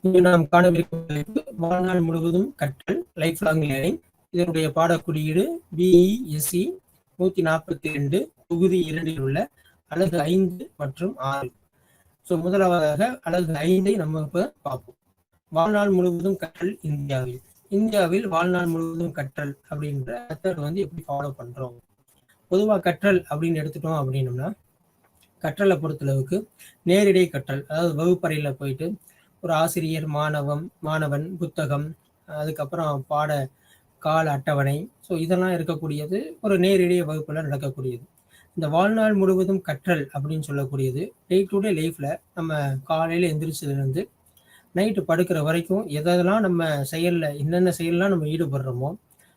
இங்கு நாம் காணவிருக்கும் தலைப்பு வாழ்நாள் முழுவதும் கற்றல் லைஃப் லாங் லேர்னிங். இதனுடைய பாடக்குறியீடு BESE 142 தொகுதி 2 உள்ள அலகு 5 மற்றும் 6. முதலாவதாக அலகு 5 நம்ம இப்ப பார்ப்போம். வாழ்நாள் முழுவதும் கற்றல் இந்தியாவில் வாழ்நாள் முழுவதும் கற்றல் அப்படின்ற மெத்தட் எப்படி ஃபாலோ பண்றோம். பொதுவாக கற்றல் அப்படின்னு எடுத்துட்டோம் அப்படின்னோம்னா, கற்றலை பொறுத்தளவுக்கு நேரிடை கற்றல், அதாவது வகுப்பறையில போயிட்டு ஒரு ஆசிரியர், மாணவன், புத்தகம், அதுக்கப்புறம் பாட கால அட்டவணை, இதெல்லாம் இருக்கக்கூடியது ஒரு நேரிடைய வகுப்புல நடக்கக்கூடியது. இந்த வாழ்நாள் முழுவதும் கற்றல் அப்படின்னு சொல்லக்கூடியது டே டு டே லைஃப்ல நம்ம காலையில எந்திரிச்சதுலேருந்து நைட்டு படுக்கிற வரைக்கும் எதெல்லாம் நம்ம என்னென்ன செயல்லாம் நம்ம ஈடுபடுறோமோ,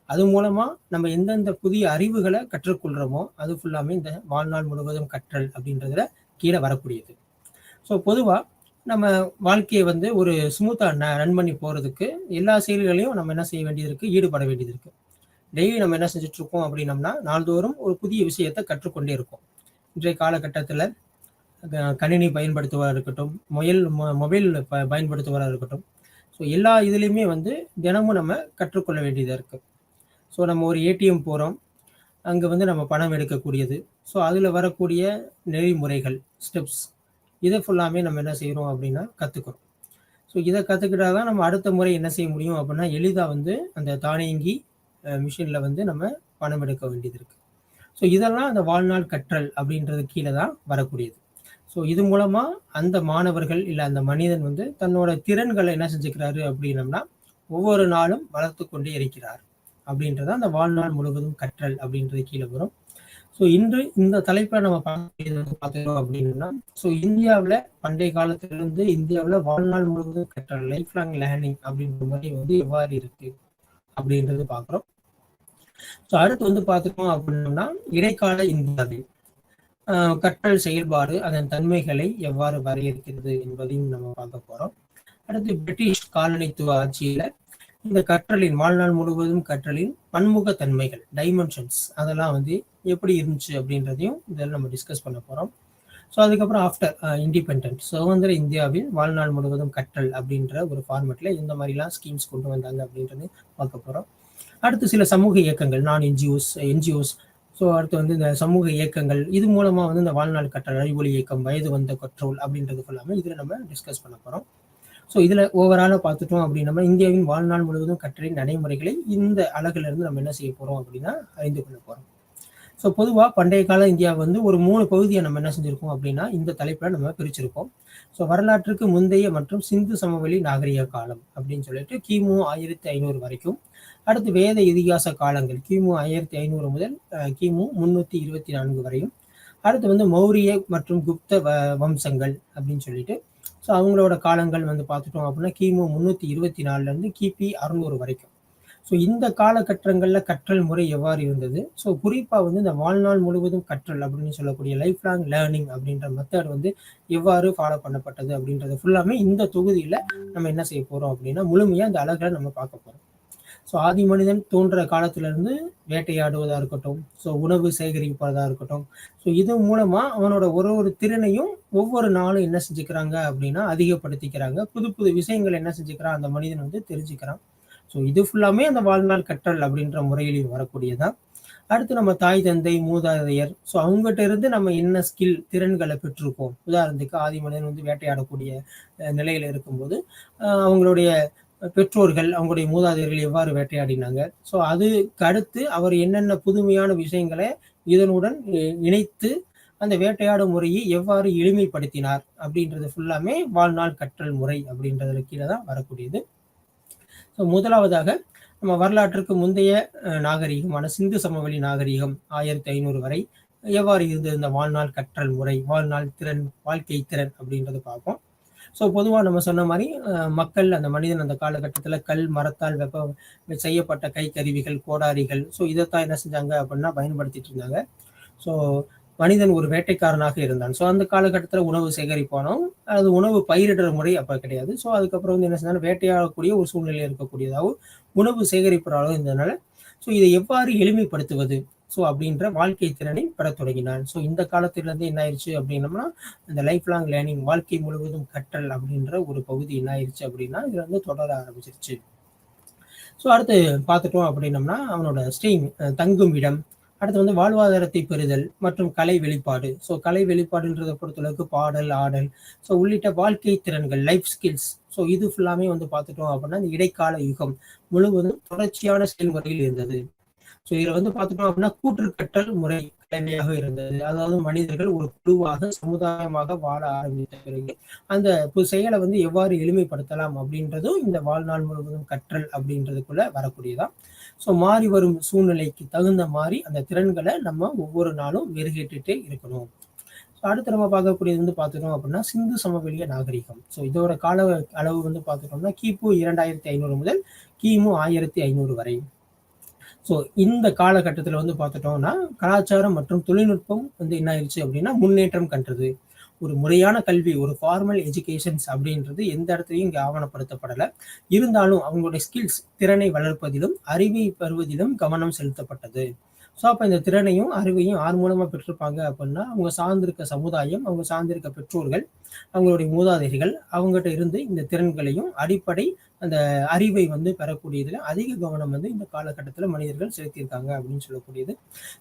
அது மூலமா நம்ம எந்தெந்த புதிய அறிவுகளை கற்றுக்கொள்றோமோ அது ஃபுல்லாமே இந்த வாழ்நாள் முழுவதும் கற்றல் அப்படின்றதுல கீழே வரக்கூடியது. பொதுவா நம்ம வாழ்க்கையை ஒரு ஸ்மூத்தா ரன் பண்ணி போறதுக்கு எல்லா செயல்களையும் நம்ம என்ன செய்ய வேண்டியது இருக்கு, ஈடுபட வேண்டியது இருக்கு. டெய்லி நம்ம என்ன செஞ்சுட்டு இருக்கோம் அப்படின்னம்னா, நாள்தோறும் ஒரு புதிய விஷயத்தை கற்றுக்கொண்டே இருக்கோம். இன்றைய காலகட்டத்தில் கணினி பயன்படுத்துவதாக இருக்கட்டும், மொபைல் பயன்படுத்துவதாக இருக்கட்டும், எல்லா இதுலேயுமே தினமும் நம்ம கற்றுக்கொள்ள வேண்டியதாக இருக்கு. நம்ம ஒரு ஏடிஎம் போகிறோம், அங்கே நம்ம பணம் எடுக்கக்கூடியது. அதில் வரக்கூடிய நெறிமுறைகள், ஸ்டெப்ஸ், இதை ஃபுல்லாமே நம்ம என்ன செய்கிறோம் அப்படின்னா கற்றுக்கிறோம். இதை கற்றுக்கிட்டா தான் நம்ம அடுத்த முறை என்ன செய்ய முடியும் அப்படின்னா, எளிதாக அந்த தானியங்கி மிஷினில் நம்ம பணம் எடுக்க வேண்டியது இருக்குது. இதெல்லாம் அந்த வாழ்நாள் கற்றல் அப்படின்றது கீழே தான் வரக்கூடியது. இது மூலமாக அந்த மாணவர்கள் இல்லை அந்த மனிதன் தன்னோட திறன்களை என்ன செஞ்சுக்கிறாரு அப்படின்னம்னா, ஒவ்வொரு நாளும் வளர்த்து கொண்டே இருக்கிறார் அப்படின்றத அந்த வாழ்நாள் முழுவதும் கற்றல் அப்படின்றது கீழே வரும். இன்று இந்த தலைப்பை நம்ம பார்த்துக்கிறோம் அப்படின்னா, இந்தியாவில் பண்டைய காலத்திலிருந்து இந்தியாவில் வாழ்நாள் முழுவதும் கற்றல் லைஃப் லாங் லேர்னிங் அப்படின்ற முறை எவ்வாறு இருக்கு அப்படின்றது பார்க்குறோம். அடுத்து பார்த்துட்டோம் அப்படின்னா, இடைக்கால இந்தியாவில் கற்றல் செயல்பாடு அதன் தன்மைகளை எவ்வாறு வரையறுக்கிறது என்பதையும் நம்ம பார்க்க போறோம். அடுத்து பிரிட்டிஷ் காலனித்துவ ஆட்சியில இந்த கற்றலின் வாழ்நாள் முழுவதும் கற்றலின் பன்முக தன்மைகள், டைமென்ஷன்ஸ், அதெல்லாம் எப்படி இருந்துச்சு அப்படின்றதையும் இதெல்லாம் நம்ம டிஸ்கஸ் பண்ண போறோம். அதுக்கப்புறம் ஆஃப்டர் இண்டிபெண்டன்ட், சுதந்திர இந்தியாவில் வாழ்நாள் முழுவதும் கற்றல் அப்படின்ற ஒரு ஃபார்மெட்ல இந்த மாதிரிலாம் ஸ்கீம்ஸ் கொண்டு வந்தாங்க அப்படின்றது பார்க்க போறோம். அடுத்து சில சமூக இயக்கங்கள், நான் என்ஜிஓஸ், அடுத்து இந்த சமூக இயக்கங்கள், இது மூலமா இந்த வாழ்நாள் கற்றல், அறிவொளி இயக்கம், வயது வந்த கற்றோல் அப்படின்றது ஃபுல்லாமே இதுல நம்ம டிஸ்கஸ் பண்ண போறோம். இதுல ஓவராலா பார்த்துட்டோம் அப்படின்னா, இந்தியாவின் வாழ்நாள் முழுவதும் கற்றலின் நடைமுறைகளை இந்த அலகுல இருந்து நம்ம என்ன செய்ய போறோம் அப்படின்னா அறிந்து கொள்ள போறோம். பொதுவா பண்டைய கால இந்தியா ஒரு 3 பகுதியை நம்ம என்ன செஞ்சிருக்கோம் அப்படின்னா இந்த தலைப்புல நம்ம பிரிச்சிருக்கோம். வரலாற்றுக்கு முந்தைய மற்றும் சிந்து சமவெளி நாகரிக காலம் அப்படின்னு சொல்லிட்டு கிமு 1500 வரைக்கும். அடுத்து வேத இதிகாச காலங்கள் கிமு 1500 முதல் கிமு 324 வரையும். அடுத்து மௌரிய மற்றும் குப்த வம்சங்கள் அப்படின்னு சொல்லிட்டு அவங்களோட காலங்கள் பார்த்துட்டோம் அப்படின்னா கிமு 324 இருந்து கிபி 600 வரைக்கும். இந்த காலகட்டங்கள்ல கற்றல் முறை எவ்வாறு இருந்தது, குறிப்பா இந்த வாழ்நாள் முழுவதும் கற்றல் அப்படின்னு சொல்லக்கூடிய லைஃப் லாங் லேர்னிங் அப்படின்ற மெத்தட் எவ்வாறு ஃபாலோ பண்ணப்பட்டது அப்படின்றது ஃபுல்லாமே இந்த தொகுதியில நம்ம என்ன செய்ய போறோம் அப்படின்னா முழுமையா இந்த அழகை நம்ம பார்க்க போறோம். ஆதி மனிதன் தோன்ற காலத்துல இருந்து வேட்டையாடுவதா இருக்கட்டும், உணவு சேகரிப்பதா இருக்கட்டும், இது மூலமா அவனோட ஒரு திறனையும் ஒவ்வொரு நாளும் என்ன செஞ்சுக்கிறாங்க அப்படின்னா அதிகப்படுத்திக்கிறாங்க. புது புது விஷயங்கள் என்ன செஞ்சுக்கிறான் அந்த மனிதன் தெரிஞ்சுக்கிறான். இது ஃபுல்லாமே அந்த வாழ்நாள் கற்றல் அப்படின்ற முறையிலையும் வரக்கூடியதான். அடுத்து நம்ம தாய் தந்தை மூதாதையர், அவங்ககிட்ட இருந்து நம்ம என்ன ஸ்கில் திறன்களை பெற்றிருக்கோம். உதாரணத்துக்கு ஆதி மனிதன் வேட்டையாடக்கூடிய நிலையில இருக்கும்போது அவங்களுடைய பெற்றோர்கள், அவங்களுடைய மூதாதையர்கள் எவ்வாறு வேட்டையாடினாங்க, அதுக்கு அடுத்து அவர் என்னென்ன புதுமையான விஷயங்களை இதனுடன் இணைத்து அந்த வேட்டையாடும் முறையை எவ்வாறு எளிமைப்படுத்தினார் அப்படின்றது ஃபுல்லாமே வாழ்நாள் கற்றல் முறை அப்படின்றதுல கீழே தான் வரக்கூடியது. முதலாவதாக நம்ம வரலாற்றுக்கு முந்தைய நாகரிகமான சிந்து சமவெளி நாகரிகம் 1500 வரை எவ்வாறு இருந்தது இந்த வாழ்நாள் கற்றல் முறை, வாழ்நாள் திறன், வாழ்க்கை திறன் அப்படின்றத பார்ப்போம். பொதுவாக நம்ம சொன்ன மாதிரி மக்கள், அந்த மனிதன் அந்த காலகட்டத்தில் கல், மரத்தால் செய்யப்பட்ட கைக்கருவிகள், கோடாரிகள், இதைத்தான் என்ன செஞ்சாங்க அப்படின்னா பயன்படுத்திட்டு இருந்தாங்க. மனிதன் ஒரு வேட்டைக்காரனாக இருந்தான். அந்த காலகட்டத்தில் உணவு சேகரிப்பானோம், அது உணவு பயிரிடுற முறை அப்போ கிடையாது. அதுக்கப்புறம் என்ன செஞ்சாலும் வேட்டையாடக்கூடிய ஒரு சூழ்நிலை இருக்கக்கூடியதாகவும் உணவு சேகரிப்பதாகவும் இருந்ததுனால இதை எவ்வாறு எளிமைப்படுத்துவது, ஸோ அப்படின்ற வாழ்க்கை திறனை பெறத் தொடங்கினான். ஸோ இந்த காலத்திலிருந்து என்ன ஆயிடுச்சு அப்படின்னம்னா, இந்த லைஃப் லாங் லேர்னிங் வாழ்க்கை முழுவதும் கற்றல் அப்படின்ற ஒரு பகுதி என்ன ஆயிடுச்சு அப்படின்னா, இதுல வந்து தொடர ஆரம்பிச்சிருச்சு. ஸோ அடுத்து பார்த்துட்டோம் அப்படின்னம்னா, அவனோட தங்கும் இடம், அடுத்து வந்து வாழ்வாதாரத்தை பெறுதல் மற்றும் கலை வெளிப்பாடு. ஸோ கலை வெளிப்பாடுன்றதை பொறுத்தளவுக்கு பாடல், ஆடல், ஸோ உள்ளிட்ட வாழ்க்கை திறன்கள், லைஃப் ஸ்கில்ஸ். ஸோ இது ஃபுல்லாமே வந்து பார்த்துட்டோம் அப்படின்னா, இந்த இடைக்கால யுகம் முழுவதும் தொடர்ச்சியான செயல்முறையில் இருந்தது. ஸோ இதுல வந்து பார்த்துட்டோம் அப்படின்னா, கூற்றுக்கற்றல் முறை தலைமையாக இருந்தது. அதாவது மனிதர்கள் ஒரு குழுவாக, சமுதாயமாக வாழ ஆரம்பித்த பிறகு அந்த செயலை வந்து எவ்வாறு எளிமைப்படுத்தலாம் அப்படின்றதும் இந்த வாழ்நாள் முழுவதும் கற்றல் அப்படின்றதுக்குள்ள வரக்கூடியதான். ஸோ மாறி வரும் சூழ்நிலைக்கு தகுந்த மாதிரி அந்த திறன்களை நம்ம ஒவ்வொரு நாளும் மெருகேட்டுட்டே இருக்கணும். ஸோ அடுத்து நம்ம பார்க்கக்கூடியது வந்து பார்த்துட்டோம் அப்படின்னா, சிந்து சமவெளிய நாகரிகம். ஸோ இதோட கால அளவு வந்து பார்த்துட்டோம்னா கிபு 2500 முதல் கிமு 1500 வரை. ஸோ இந்த காலகட்டத்தில் வந்து பார்த்துட்டோம்னா, கலாச்சாரம் மற்றும் தொழில்நுட்பம் வந்து என்ன ஆயிடுச்சு அப்படின்னா முன்னேற்றம் கண்டது. ஒரு முறையான கல்வி, ஒரு ஃபார்மல் எஜுகேஷன்ஸ் அப்படின்றது எந்த இடத்துலையும் இங்கே ஆவணப்படுத்தப்படலை. இருந்தாலும் அவங்களுடைய ஸ்கில்ஸ், திறனை வளர்ப்பதிலும் அறிவை பெறுவதிலும் கவனம் செலுத்தப்பட்டது. ஸோ அப்போ இந்த திறனையும் அறிவையும் யார் மூலமாக பெற்றிருப்பாங்க அப்படின்னா, அவங்க சார்ந்திருக்க சமுதாயம், அவங்க சார்ந்திருக்க பெற்றோர்கள், அவங்களுடைய மூதாதைகள், அவங்ககிட்ட இருந்து இந்த திறன்களையும் அடிப்படை அந்த அறிவை வந்து பெறக்கூடியதுல அதிக கவனம் வந்து இந்த காலகட்டத்தில் மனிதர்கள் செலுத்தியிருக்காங்க அப்படின்னு சொல்லக்கூடியது.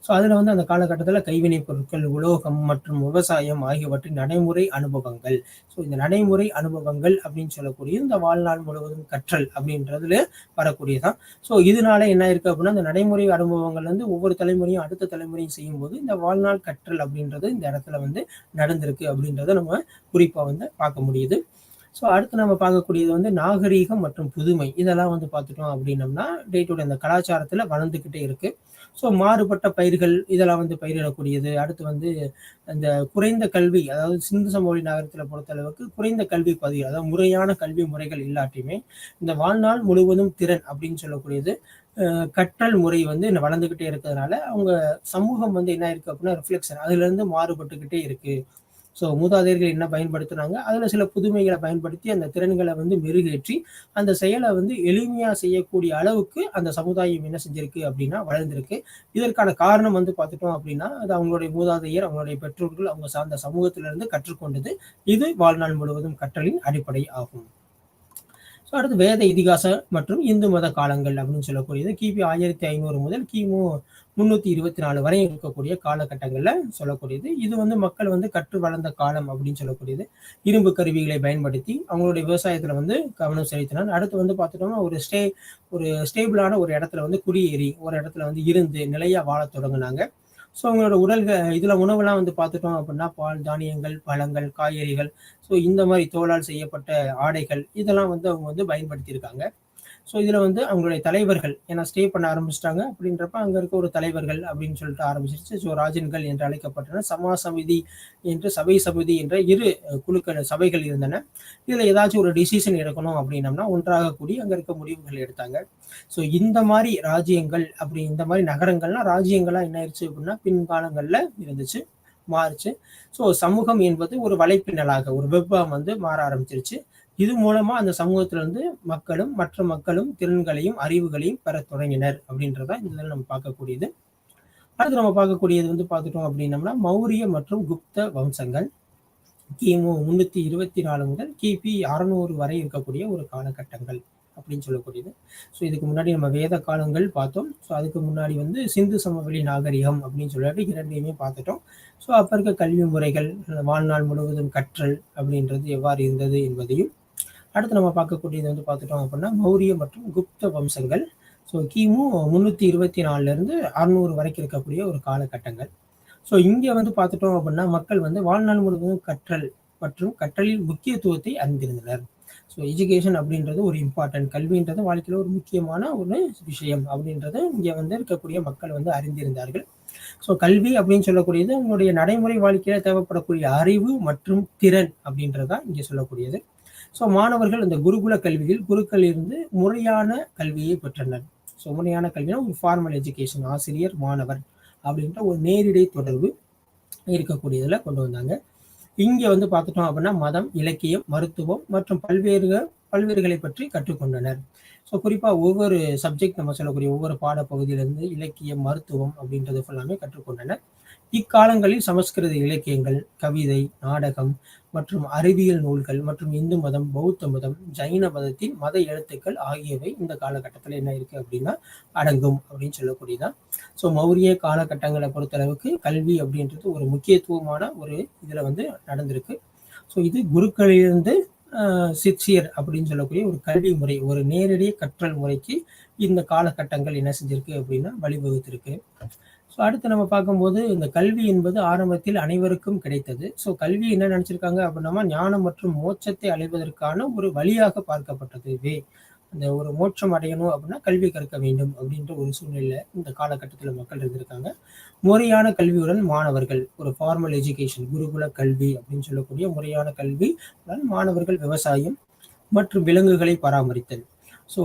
ஸோ அதில் வந்து அந்த காலகட்டத்தில் கைவினைப் பொருட்கள், உலோகம் மற்றும் விவசாயம் ஆகியவற்றின் நடைமுறை அனுபவங்கள். ஸோ இந்த நடைமுறை அனுபவங்கள் அப்படின்னு சொல்லக்கூடிய இந்த வாழ்நாள் முழுவதும் கற்றல் அப்படின்றதுல வரக்கூடியதான். ஸோ இதனால என்ன இருக்கு அப்படின்னா, இந்த நடைமுறை அனுபவங்கள் வந்து ஒவ்வொரு தலைமுறையும் அடுத்த தலைமுறையும் செய்யும்போது இந்த வாழ்நாள் கற்றல் அப்படின்றது இந்த இடத்துல வந்து நடந்திருக்கு அப்படின்றத நம்ம குறிப்பா வந்து பார்க்க முடியுது. ஸோ அடுத்து நம்ம பார்க்கக்கூடியது வந்து நாகரீகம் மற்றும் புதுமை. இதெல்லாம் வந்து பார்த்துட்டோம் அப்படின்னம்னா டேட்டோட இந்த கலாச்சாரத்துல வளர்ந்துக்கிட்டே இருக்கு. ஸோ மாறுபட்ட பயிர்கள் இதெல்லாம் வந்து பயிரிடக்கூடியது. அடுத்து வந்து இந்த குறைந்த கல்வி, அதாவது சிந்து சமவெளி நகரத்தில் பொறுத்த அளவுக்கு குறைந்த கல்வி பதிவு, அதாவது முறையான கல்வி முறைகள் இல்லாட்டியுமே இந்த வாழ்நாள் முழுவதும் திறன் அப்படின்னு சொல்லக்கூடியது கற்றல் முறை வந்து வளர்ந்துகிட்டே இருக்கிறதுனால அவங்க சமூகம் வந்து என்ன இருக்கு அப்படின்னா ரிஃப்ளெக்ஷன் அதுல இருந்து மாறுபட்டுக்கிட்டே இருக்கு. ஸோ மூதாதையர்கள் என்ன பயன்படுத்துனாங்க, அதுல சில புதுமைகளை பயன்படுத்தி அந்த திறன்களை வந்து மெருகேற்றி அந்த செயலை வந்து எளிமையா செய்யக்கூடிய அளவுக்கு அந்த சமுதாயம் என்ன செஞ்சிருக்கு அப்படின்னா வளர்ந்திருக்கு. இதற்கான காரணம் வந்து பார்த்துட்டோம் அப்படின்னா, அது அவங்களுடைய மூதாதையர், அவங்களுடைய பெற்றோர்கள், அவங்க சார்ந்த சமூகத்திலிருந்து கற்றுக்கொண்டது. இது வாழ்நாள் முழுவதும் கற்றலின் அடிப்படை ஆகும். ஸோ அடுத்து வேத இதிகாச மற்றும் இந்து மத காலங்கள் அப்படின்னு சொல்லக்கூடியது கிபி 1500 முதல் கிமு 324 வரை இருக்கக்கூடிய காலகட்டங்கள்ல சொல்லக்கூடியது. இது வந்து மக்கள் வந்து கற்று வளர்ந்த காலம் அப்படின்னு சொல்லக்கூடியது. இரும்பு கருவிகளை பயன்படுத்தி அவங்களுடைய விவசாயத்துல வந்து கவனம் செலுத்தினார். அடுத்து வந்து பார்த்துட்டோம்னா ஒரு ஸ்டேபிளான ஒரு இடத்துல வந்து குடியேறி ஒரு இடத்துல வந்து இருந்து நிலையா வாழ தொடங்கினாங்க. ஸோ அவங்களோட இதுல உணவுலாம் வந்து பார்த்துட்டோம் அப்படின்னா பால், தானியங்கள், பழங்கள், காய்கறிகள், ஸோ இந்த மாதிரி தோலால் செய்யப்பட்ட ஆடைகள் இதெல்லாம் வந்து அவங்க வந்து பயன்படுத்தியிருக்காங்க. ஸோ இதுல வந்து அவங்களுடைய தலைவர்கள் ஏன்னா ஸ்டே பண்ண ஆரம்பிச்சிட்டாங்க அப்படின்றப்ப அங்க இருக்க ஒரு தலைவர்கள் அப்படின்னு சொல்லிட்டு ஆரம்பிச்சிருச்சு. ஸோ ராஜன்கள் என்று அழைக்கப்பட்டன. சமிதி என்று சமிதி என்ற இரு குழுக்கள் சபைகள் இருந்தன. இதுல ஏதாச்சும் ஒரு டிசிஷன் எடுக்கணும் அப்படின்னம்னா ஒன்றாக கூடி அங்க இருக்க முடிவுகள் எடுத்தாங்க. ஸோ இந்த மாதிரி ராஜ்யங்கள் அப்படி இந்த மாதிரி நகரங்கள்லாம் ராஜ்யங்களா என்ன ஆயிடுச்சு அப்படின்னா பின்காலங்கள்ல இருந்துச்சு, மாறுச்சு. ஸோ சமூகம் என்பது ஒரு வலைப்பின்னலாக ஒரு வெப்பா வந்து மாற ஆரம்பிச்சிருச்சு. இது மூலமா அந்த சமூகத்துல இருந்து மற்ற மக்களும் திறன்களையும் அறிவுகளையும் பெற தொடங்கினர் அப்படின்றத இதுல நம்ம பார்க்கக்கூடியது. அடுத்து நம்ம பார்க்கக்கூடியது வந்து பார்த்துட்டோம் அப்படின்னம்னா மௌரிய மற்றும் குப்த வம்சங்கள் கிமு 324 முதல் கிபி 600 வரை இருக்கக்கூடிய ஒரு காலகட்டங்கள் அப்படின்னு சொல்லக்கூடியது. ஸோ இதுக்கு முன்னாடி நம்ம வேத காலங்கள் பார்த்தோம். ஸோ அதுக்கு முன்னாடி வந்து சிந்து சமவெளி நாகரிகம் அப்படின்னு சொல்லிட்டு இரண்டையுமே பார்த்துட்டோம். ஸோ அப்ப இருக்க கல்வி முறைகள், வாழ்நாள் முழுவதும் கற்றல் அப்படின்றது எவ்வாறு இருந்தது என்பதையும். அடுத்து நம்ம பார்க்கக்கூடியது வந்து பார்த்துட்டோம் அப்படின்னா மௌரிய மற்றும் குப்த வம்சங்கள். ஸோ கிமு 324 இருந்து 600 வரைக்கும் இருக்கக்கூடிய ஒரு காலகட்டங்கள். ஸோ இங்க வந்து பார்த்துட்டோம் அப்படின்னா மக்கள் வந்து வாழ்நாள் முழுவதும் கற்றல் மற்றும் கற்றலின் முக்கியத்துவத்தை அறிந்திருந்தனர். ஸோ எஜுகேஷன் அப்படின்றது ஒரு இம்பார்ட்டன்ட், கல்வின்றது வாழ்க்கையில ஒரு முக்கியமான ஒரு விஷயம் அப்படின்றது இங்க வந்து இருக்கக்கூடிய மக்கள் வந்து அறிந்திருந்தார்கள். ஸோ கல்வி அப்படின்னு சொல்லக்கூடியது அவங்களுடைய நடைமுறை வாழ்க்கையில தேவைப்படக்கூடிய அறிவு மற்றும் திறன் அப்படின்றதான் இங்க சொல்லக்கூடியது. ஸோ மாணவர்கள் இந்த குருகுல கல்வியில் குருக்கள் இருந்து முறையான கல்வியை பெற்றனர். ஸோ முறையான கல்வினா ஒரு ஃபார்மல் எஜுகேஷன், ஆசிரியர் மாணவர் அப்படின்ற ஒரு நேரிடை தொடர்பு இருக்கக்கூடியதுல கொண்டு வந்தாங்க. இங்க வந்து பார்த்துட்டோம் அப்படின்னா மதம், இலக்கியம், மருத்துவம் மற்றும் பல்வேறு பல்வேறுகளை பற்றி கற்றுக்கொண்டனர். ஸோ குறிப்பாக ஒவ்வொரு சப்ஜெக்ட் நம்ம சொல்லக்கூடிய ஒவ்வொரு பாடப்பகுதியிலிருந்து இலக்கியம், மருத்துவம் அப்படின்றது ஃபுல்லாமே கற்றுக்கொண்டனர். இக்காலங்களில் சமஸ்கிருத இலக்கியங்கள், கவிதை, நாடகம் மற்றும் அறிவியல் நூல்கள் மற்றும் இந்து மதம், பௌத்த மதம், ஜைன மதத்தின் மத எழுத்துக்கள் ஆகியவை இந்த காலகட்டத்தில் என்ன இருக்கு அப்படின்னா அடங்கும் அப்படின்னு சொல்லக்கூடியதான். ஸோ மௌரிய காலகட்டங்களை பொறுத்தளவுக்கு கல்வி அப்படின்றது ஒரு முக்கியத்துவமான ஒரு இதுல வந்து நடந்திருக்கு. ஸோ இது குருக்களிலிருந்து சிற்சியர் அப்படின்னு சொல்லக்கூடிய ஒரு கல்வி முறை, ஒரு நேரடி கற்றல் முறைக்கு இந்த காலகட்டங்கள் என்ன செஞ்சிருக்கு அப்படின்னா வழிவகுத்திருக்கு. ஸோ அடுத்து நம்ம பார்க்கும்போது இந்த கல்வி என்பது ஆரம்பத்தில் அனைவருக்கும் கிடைத்தது. ஸோ கல்வி என்ன நினைச்சிருக்காங்க அப்படின்னா ஞானம் மற்றும் மோட்சத்தை அடைவதற்கான ஒரு வழியாக பார்க்கப்பட்டது. அந்த ஒரு மோட்சம் அடையணும் அப்படின்னா கல்வி கற்க வேண்டும் அப்படின்ற ஒரு சூழ்நிலை இந்த காலகட்டத்தில் மக்கள் இருந்திருக்காங்க. முறையான கல்வியுடன் மாணவர்கள் ஒரு ஃபார்மல் எஜுகேஷன், குருகுல கல்வி அப்படின்னு சொல்லக்கூடிய முறையான கல்வி, மாணவர்கள் விவசாயம் மற்றும் விலங்குகளை பராமரித்தல். ஸோ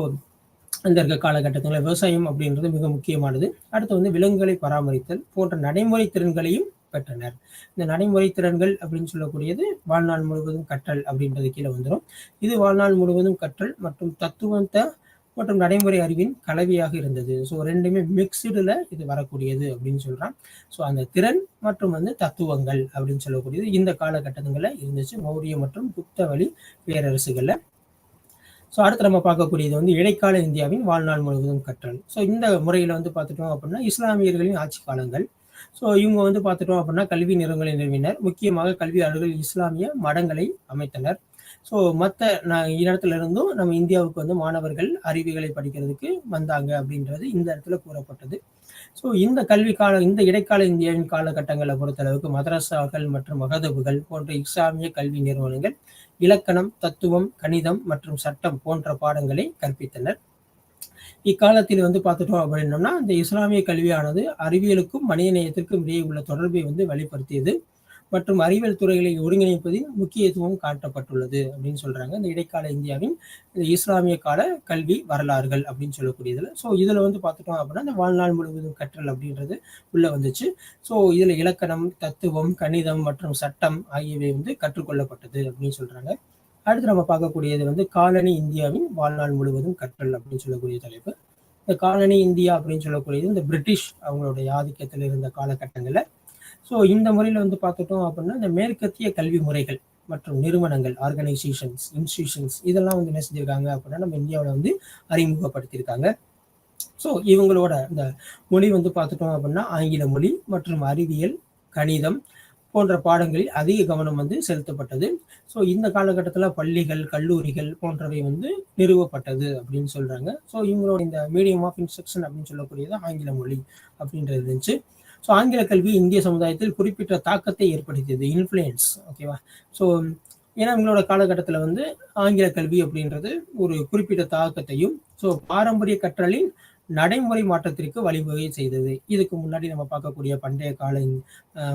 அந்த இருக்க காலகட்டத்தில் விவசாயம் அப்படின்றது மிக முக்கியமானது. அடுத்து வந்து விலங்குகளை பராமரித்தல் போன்ற நடைமுறை திறன்களையும் பெற்றனர். இந்த நடைமுறை திறன்கள் அப்படின்னு சொல்லக்கூடியது வாழ்நாள் முழுவதும் கற்றல் அப்படின்றது கீழே வந்துடும். இது வாழ்நாள் முழுவதும் கற்றல் மற்றும் தத்துவத்தை மற்றும் நடைமுறை அறிவின் கலவையாக இருந்தது. ஸோ ரெண்டுமே மிக்சடுல இது வரக்கூடியது அப்படின்னு சொல்றான். ஸோ அந்த திறன் மற்றும் வந்து தத்துவங்கள் அப்படின்னு சொல்லக்கூடியது இந்த காலகட்டங்களில் இருந்துச்சு மௌரிய மற்றும் குப்த வழி பேரரசுகள்ல. ஸோ அடுத்து நம்ம பார்க்கக்கூடியது வந்து இடைக்கால இந்தியாவின் வாழ்நாள் முழுவதும் கற்றல். ஸோ இந்த முறையில் வந்து பார்த்துட்டோம் அப்படின்னா இஸ்லாமியர்களின் ஆட்சி காலங்கள். ஸோ இவங்க வந்து பார்த்துட்டோம் அப்படின்னா கல்வி நிறுவனங்களை நிறுவினர். முக்கியமாக கல்வியாளர்கள் இஸ்லாமிய மடங்களை அமைத்தனர். ஸோ மற்ற இடத்துல இருந்தும் நம்ம இந்தியாவுக்கு வந்து மாணவர்கள் அறிவியலை படிக்கிறதுக்கு வந்தாங்க அப்படின்றது இந்த இடத்துல கூறப்பட்டது. ஸோ இந்த கல்வி இந்த இடைக்கால இந்தியாவின் காலகட்டங்களை பொறுத்தளவுக்கு மதரசாக்கள் மற்றும் மகதபுகள் போன்ற இஸ்லாமிய கல்வி நிறுவனங்கள் இலக்கணம், தத்துவம், கணிதம் மற்றும் சட்டம் போன்ற பாடங்களை கற்பித்தனர். இக்காலத்தில் வந்து பார்த்துட்டோம் அப்படின்னோம்னா இந்த இஸ்லாமிய கல்வியானது அறிவியலுக்கும் மனிதநேயத்திற்கும் இடையே உள்ள தொடர்பை வந்து வெளிப்படுத்தியது மற்றும் அறிவியல் துறைகளை ஒருங்கிணைப்பதில் முக்கியத்துவம் காட்டப்பட்டுள்ளது அப்படின்னு சொல்றாங்க. இந்த இடைக்கால இந்தியாவின் இஸ்லாமிய கால கல்வி வரலாறுகள் அப்படின்னு சொல்லக்கூடியதுல. ஸோ இதுல வந்து பார்த்துட்டோம் அப்படின்னா இந்த வாழ்நாள் முழுவதும் கற்றல் அப்படின்றது உள்ள வந்துச்சு. ஸோ இதுல இலக்கணம், தத்துவம், கணிதம் மற்றும் சட்டம் ஆகியவை வந்து கற்றுக்கொள்ளப்பட்டது அப்படின்னு சொல்றாங்க. அடுத்து நம்ம பார்க்கக்கூடியது வந்து காலனி இந்தியாவின் வாழ்நாள் முழுவதும் கற்றல் அப்படின்னு சொல்லக்கூடிய தலைப்பு. இந்த காலனி இந்தியா அப்படின்னு சொல்லக்கூடியது இந்த பிரிட்டிஷ் அவங்களுடைய ஆதிக்கத்தில் இருந்த காலகட்டங்களில். ஸோ இந்த முறையில் வந்து பார்த்துட்டோம் அப்படின்னா இந்த மேற்கத்திய கல்வி முறைகள் மற்றும் நிறுவனங்கள், ஆர்கனைசேஷன்ஸ், இன்ஸ்டிடியூஷன்ஸ் இதெல்லாம் வந்து என்ன செஞ்சிருக்காங்க அப்படின்னா நம்ம இந்தியாவில் வந்து அறிமுகப்படுத்தியிருக்காங்க. ஸோ இவங்களோட இந்த மொழி வந்து பார்த்துட்டோம் அப்படின்னா ஆங்கில மொழி மற்றும் அறிவியல், கணிதம் போன்ற பாடங்களில் அதிக கவனம் வந்து செலுத்தப்பட்டது. ஸோ இந்த காலகட்டத்தில் பள்ளிகள், கல்லூரிகள் போன்றவை வந்து நிறுவப்பட்டது அப்படின்னு சொல்றாங்க. ஸோ இவங்களோட இந்த மீடியம் ஆஃப் இன்ஸ்ட்ரக்ஷன் அப்படின்னு சொல்லக்கூடியது ஆங்கில மொழி அப்படின்றது இருந்துச்சு. ஸோ ஆங்கில கல்வி இந்திய சமுதாயத்தில் குறிப்பிட்ட தாக்கத்தை ஏற்படுத்தியது, இன்ஃப்ளூயன்ஸ். ஓகேவா? ஸோ ஏன்னா இவங்களோட காலகட்டத்தில் வந்து ஆங்கில கல்வி அப்படின்றது ஒரு குறிப்பிட்ட தாக்கத்தையும் ஸோ பாரம்பரிய கற்றலின் நடைமுறை மாற்றத்திற்கு வழிவகை செய்தது. இதுக்கு முன்னாடி நம்ம பார்க்கக்கூடிய பண்டைய கால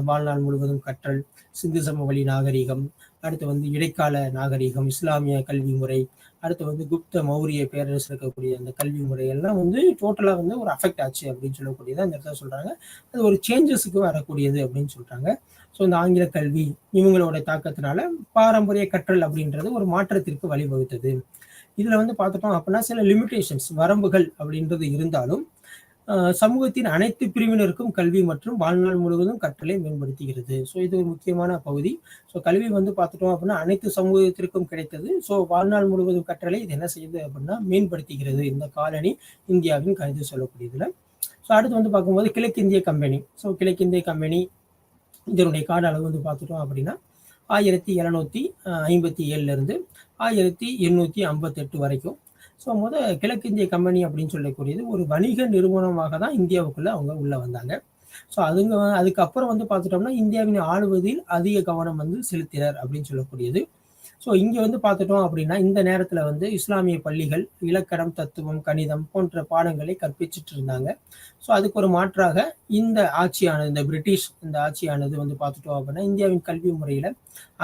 வாழ்நாள் முழுவதும் கற்றல், சிந்து சமவெளி நாகரிகம், அடுத்து வந்து இடைக்கால நாகரிகம், இஸ்லாமிய கல்வி முறை, அடுத்து வந்து குப்த மௌரிய பேரரசு இருக்கக்கூடிய அந்த கல்வி முறையெல்லாம் வந்து டோட்டலா வந்து ஒரு அஃபெக்ட் ஆச்சு அப்படின்னு சொல்லக்கூடியது அந்த இடத்துல சொல்றாங்க. அது ஒரு சேஞ்சஸுக்கு வரக்கூடியது அப்படின்னு சொல்றாங்க. ஸோ இந்த ஆங்கில கல்வி இவங்களோட தாக்கத்தினால பாரம்பரிய கற்றல் அப்படின்றது ஒரு மாற்றத்திற்கு வழிவகுத்தது. இதுல வந்து பார்த்துட்டோம் அப்படின்னா சில லிமிடேஷன்ஸ், வரம்புகள் அப்படின்றது இருந்தாலும் சமூகத்தின் அனைத்து பிரிவினருக்கும் கல்வி மற்றும் வாழ்நாள் முழுவதும் கற்றலை மேம்படுத்துகிறது. ஸோ இது ஒரு முக்கியமான பகுதி. ஸோ கல்வி வந்து பார்த்துட்டோம் அப்படின்னா அனைத்து சமூகத்திற்கும் கிடைத்தது. ஸோ வாழ்நாள் முழுவதும் கற்றலை இது என்ன செய்யுது அப்படின்னா மேம்படுத்துகிறது இந்த காலனி இந்தியாவின் கருத்து சொல்லக்கூடியதுல. ஸோ அடுத்து வந்து பார்க்கும்போது கிழக்கிந்திய கம்பெனி. ஸோ கிழக்கிந்திய கம்பெனி இதனுடைய கால அளவு வந்து பார்த்துட்டோம் அப்படின்னா 1757 1858 வரைக்கும். ஸோ கிழக்கிந்திய கம்பெனி அப்படின்னு சொல்லக்கூடியது ஒரு வணிக நிறுவனமாக தான் இந்தியாவுக்குள்ள அவங்க உள்ள வந்தாங்க. ஸோ அதுக்கப்புறம் வந்து பார்த்துட்டோம்னா இந்தியாவின் ஆளுவதில் அதிக கவனம் வந்து செலுத்தினர் அப்படின்னு சொல்லக்கூடியது. ஸோ இங்கே வந்து பார்த்துட்டோம் அப்படின்னா இந்த நேரத்தில் வந்து இஸ்லாமிய பள்ளிகள் இலக்கணம், தத்துவம், கணிதம் போன்ற பாடங்களை கற்பிச்சுட்டு இருந்தாங்க. ஸோ அதுக்கு ஒரு மாற்றாக இந்த ஆட்சியானது, இந்த பிரிட்டிஷ் இந்த ஆட்சியானது வந்து பார்த்துட்டோம் அப்படின்னா இந்தியாவின் கல்வி முறையில்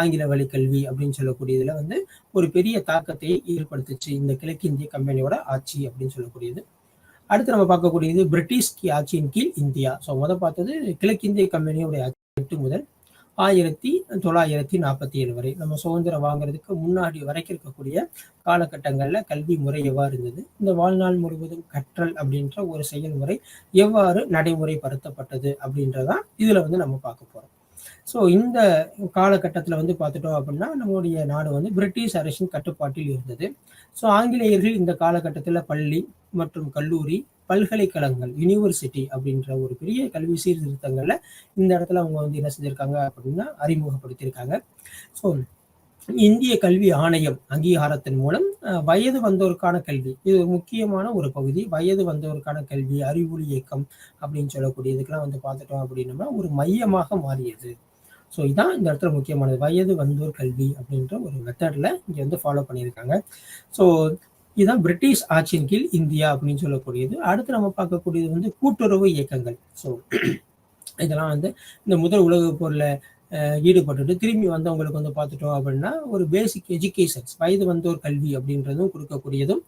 ஆங்கில வழி கல்வி அப்படின்னு சொல்லக்கூடியதுல வந்து ஒரு பெரிய தாக்கத்தை ஏற்படுத்துச்சு இந்த கிழக்கிந்திய கம்பெனியோட ஆட்சி அப்படின்னு சொல்லக்கூடியது. அடுத்து நம்ம பார்க்கக்கூடியது பிரிட்டிஷ் ஆட்சியின் கீழ் இந்தியா. ஸோ பார்த்தது கிழக்கிந்திய கம்பெனியோட ஆட்சி 8 முதல் 1947 வரை நம்ம சுதந்திரம் வாங்குறதுக்கு முன்னாடி வரைக்கும் இருக்கக்கூடிய காலகட்டங்கள்ல கல்வி முறை எவ்வாறு இருந்தது, இந்த வாழ்நாள் முழுவதும் கற்றல் அப்படின்ற ஒரு செயல்முறை எவ்வாறு நடைமுறைப்படுத்தப்பட்டது அப்படின்றதான் இதுல வந்து நம்ம பார்க்க போறோம். ஸோ இந்த காலகட்டத்தில் வந்து பார்த்துட்டோம் அப்படின்னா நம்மளுடைய நாடு வந்து பிரிட்டிஷ் அரசின் கட்டுப்பாட்டில் இருந்தது. ஸோ ஆங்கிலேயர்கள் இந்த காலகட்டத்தில் பள்ளி மற்றும் கல்லூரி, பல்கலைக்கழகங்கள், யூனிவர்சிட்டி அப்படின்ற ஒரு பெரிய கல்வி சீர்திருத்தங்கள்ல இந்த இடத்துல அவங்க வந்து என்ன செஞ்சிருக்காங்க அப்படின்னா அறிமுகப்படுத்தியிருக்காங்க. ஸோ இந்திய கல்வி ஆணையம் அங்கீகாரத்தின் மூலம் வயது வந்தோருக்கான கல்வி இது ஒரு முக்கியமான ஒரு பகுதி. வயது வந்தோருக்கான கல்வி, அறிவொளி இயக்கம் அப்படின்னு சொல்லக்கூடியதுக்கெல்லாம் வந்து பார்த்துட்டோம் அப்படின்னம்னா ஒரு மையமாக மாறியது. ஸோ இதான் இந்த இடத்துல முக்கியமானது. வயது வந்தோர் கல்வி அப்படின்ற ஒரு மெத்தட்ல இங்க வந்து ஃபாலோ பண்ணியிருக்காங்க. ஸோ இதுதான் பிரிட்டிஷ் ஆட்சியின் கீழ் இந்தியா அப்படின்னு சொல்லக்கூடியது. அடுத்து நம்ம பார்க்கக்கூடியது வந்து கூட்டுறவு இயக்கங்கள். ஸோ இதெல்லாம் வந்து இந்த முதல் உலகப் போர்ல ஈடுபட்டுட்டு திரும்பி வந்தவங்களுக்கு வந்து பார்த்துட்டோம் அப்படின்னா ஒரு பேசிக் எஜுகேஷன்ஸ், வயது வந்தோர் கல்வி அப்படின்றதும் கொடுக்கக்கூடியதும்,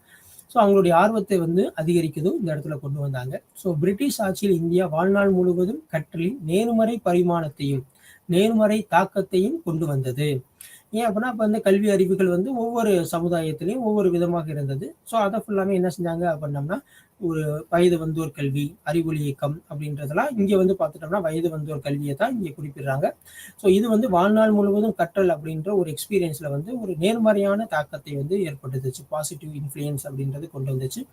ஸோ அவங்களுடைய ஆர்வத்தை வந்து அதிகரிக்கதும் இந்த இடத்துல கொண்டு வந்தாங்க. ஸோ பிரிட்டிஷ் ஆட்சியில் இந்தியா வாழ்நாள் முழுவதும் கற்றலின் நேர்மறை பரிமாணத்தையும் நேர்மறை தாக்கத்தையும் கொண்டு வந்தது. ஏன் அப்படின்னா அப்போ வந்து கல்வி அறிவுகள் வந்து ஒவ்வொரு சமுதாயத்திலையும் ஒவ்வொரு விதமாக இருந்தது. ஸோ அதை ஃபுல்லாமே என்ன செஞ்சாங்க அப்படின்னம்னா ஒரு வயது வந்தோர் கல்வி, அறிவொளி இயக்கம் அப்படின்றதெல்லாம் இங்கே வந்து பார்த்துட்டோம்னா வயது வந்தோர் கல்வியை தான் இங்கே குறிப்பிடுறாங்க. ஸோ இது வந்து வாழ்நாள் முழுவதும் கற்றல் அப்படின்ற ஒரு எக்ஸ்பீரியன்ஸில் வந்து ஒரு நேர்மறையான தாக்கத்தை வந்து ஏற்படுத்துச்சு. பாசிட்டிவ் இன்ஃப்ளூயன்ஸ் அப்படின்றது கொண்டு வந்துச்சு.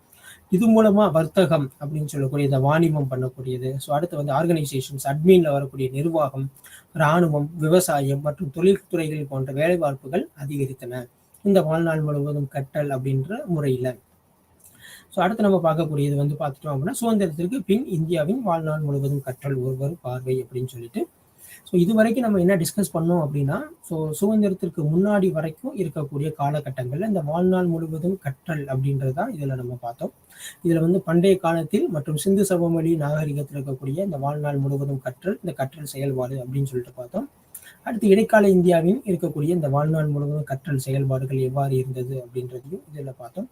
இது மூலமா வர்த்தகம் அப்படின்னு சொல்லக்கூடிய இந்த வாணிபம் பண்ணக்கூடியது. ஸோ அடுத்து வந்து ஆர்கனைசேஷன்ஸ், அட்மின்ல வரக்கூடிய நிர்வாகம், இராணுவம், விவசாயம் மற்றும் தொழில்துறைகள் போன்ற வேலைவாய்ப்புகள் அதிகரித்தன இந்த வாழ்நாள் முழுவதும் கற்றல் அப்படின்ற முறையில. ஸோ அடுத்து நம்ம பார்க்கக்கூடியது வந்து பார்த்துட்டோம் அப்படின்னா சுதந்திரத்திற்கு பின் இந்தியாவின் வாழ்நாள் முழுவதும் கற்றல் ஒருவர் பார்வை அப்படின்னு சொல்லிட்டு. ஸோ இது வரைக்கும் நம்ம என்ன டிஸ்கஸ் பண்ணோம் அப்படின்னா ஸோ சுதந்திரத்திற்கு முன்னாடி வரைக்கும் இருக்கக்கூடிய காலகட்டங்களில் இந்த வாழ்நாள் முழுவதும் கற்றல் அப்படின்றது தான் இதில் நம்ம பார்த்தோம். இதில் வந்து பண்டைய காலத்தில் மற்றும் சிந்து சமவெளி நாகரிகத்தில் இருக்கக்கூடிய இந்த வாழ்நாள் முழுவதும் கற்றல், இந்த கற்றல் செயல்பாடு அப்படின்னு சொல்லிட்டு பார்த்தோம். அடுத்து இடைக்கால இந்தியாவின் இருக்கக்கூடிய இந்த வாழ்நாள் முழுவதும் கற்றல் செயல்பாடுகள் எவ்வாறு இருந்தது அப்படின்றதையும் இதில் பார்த்தோம்.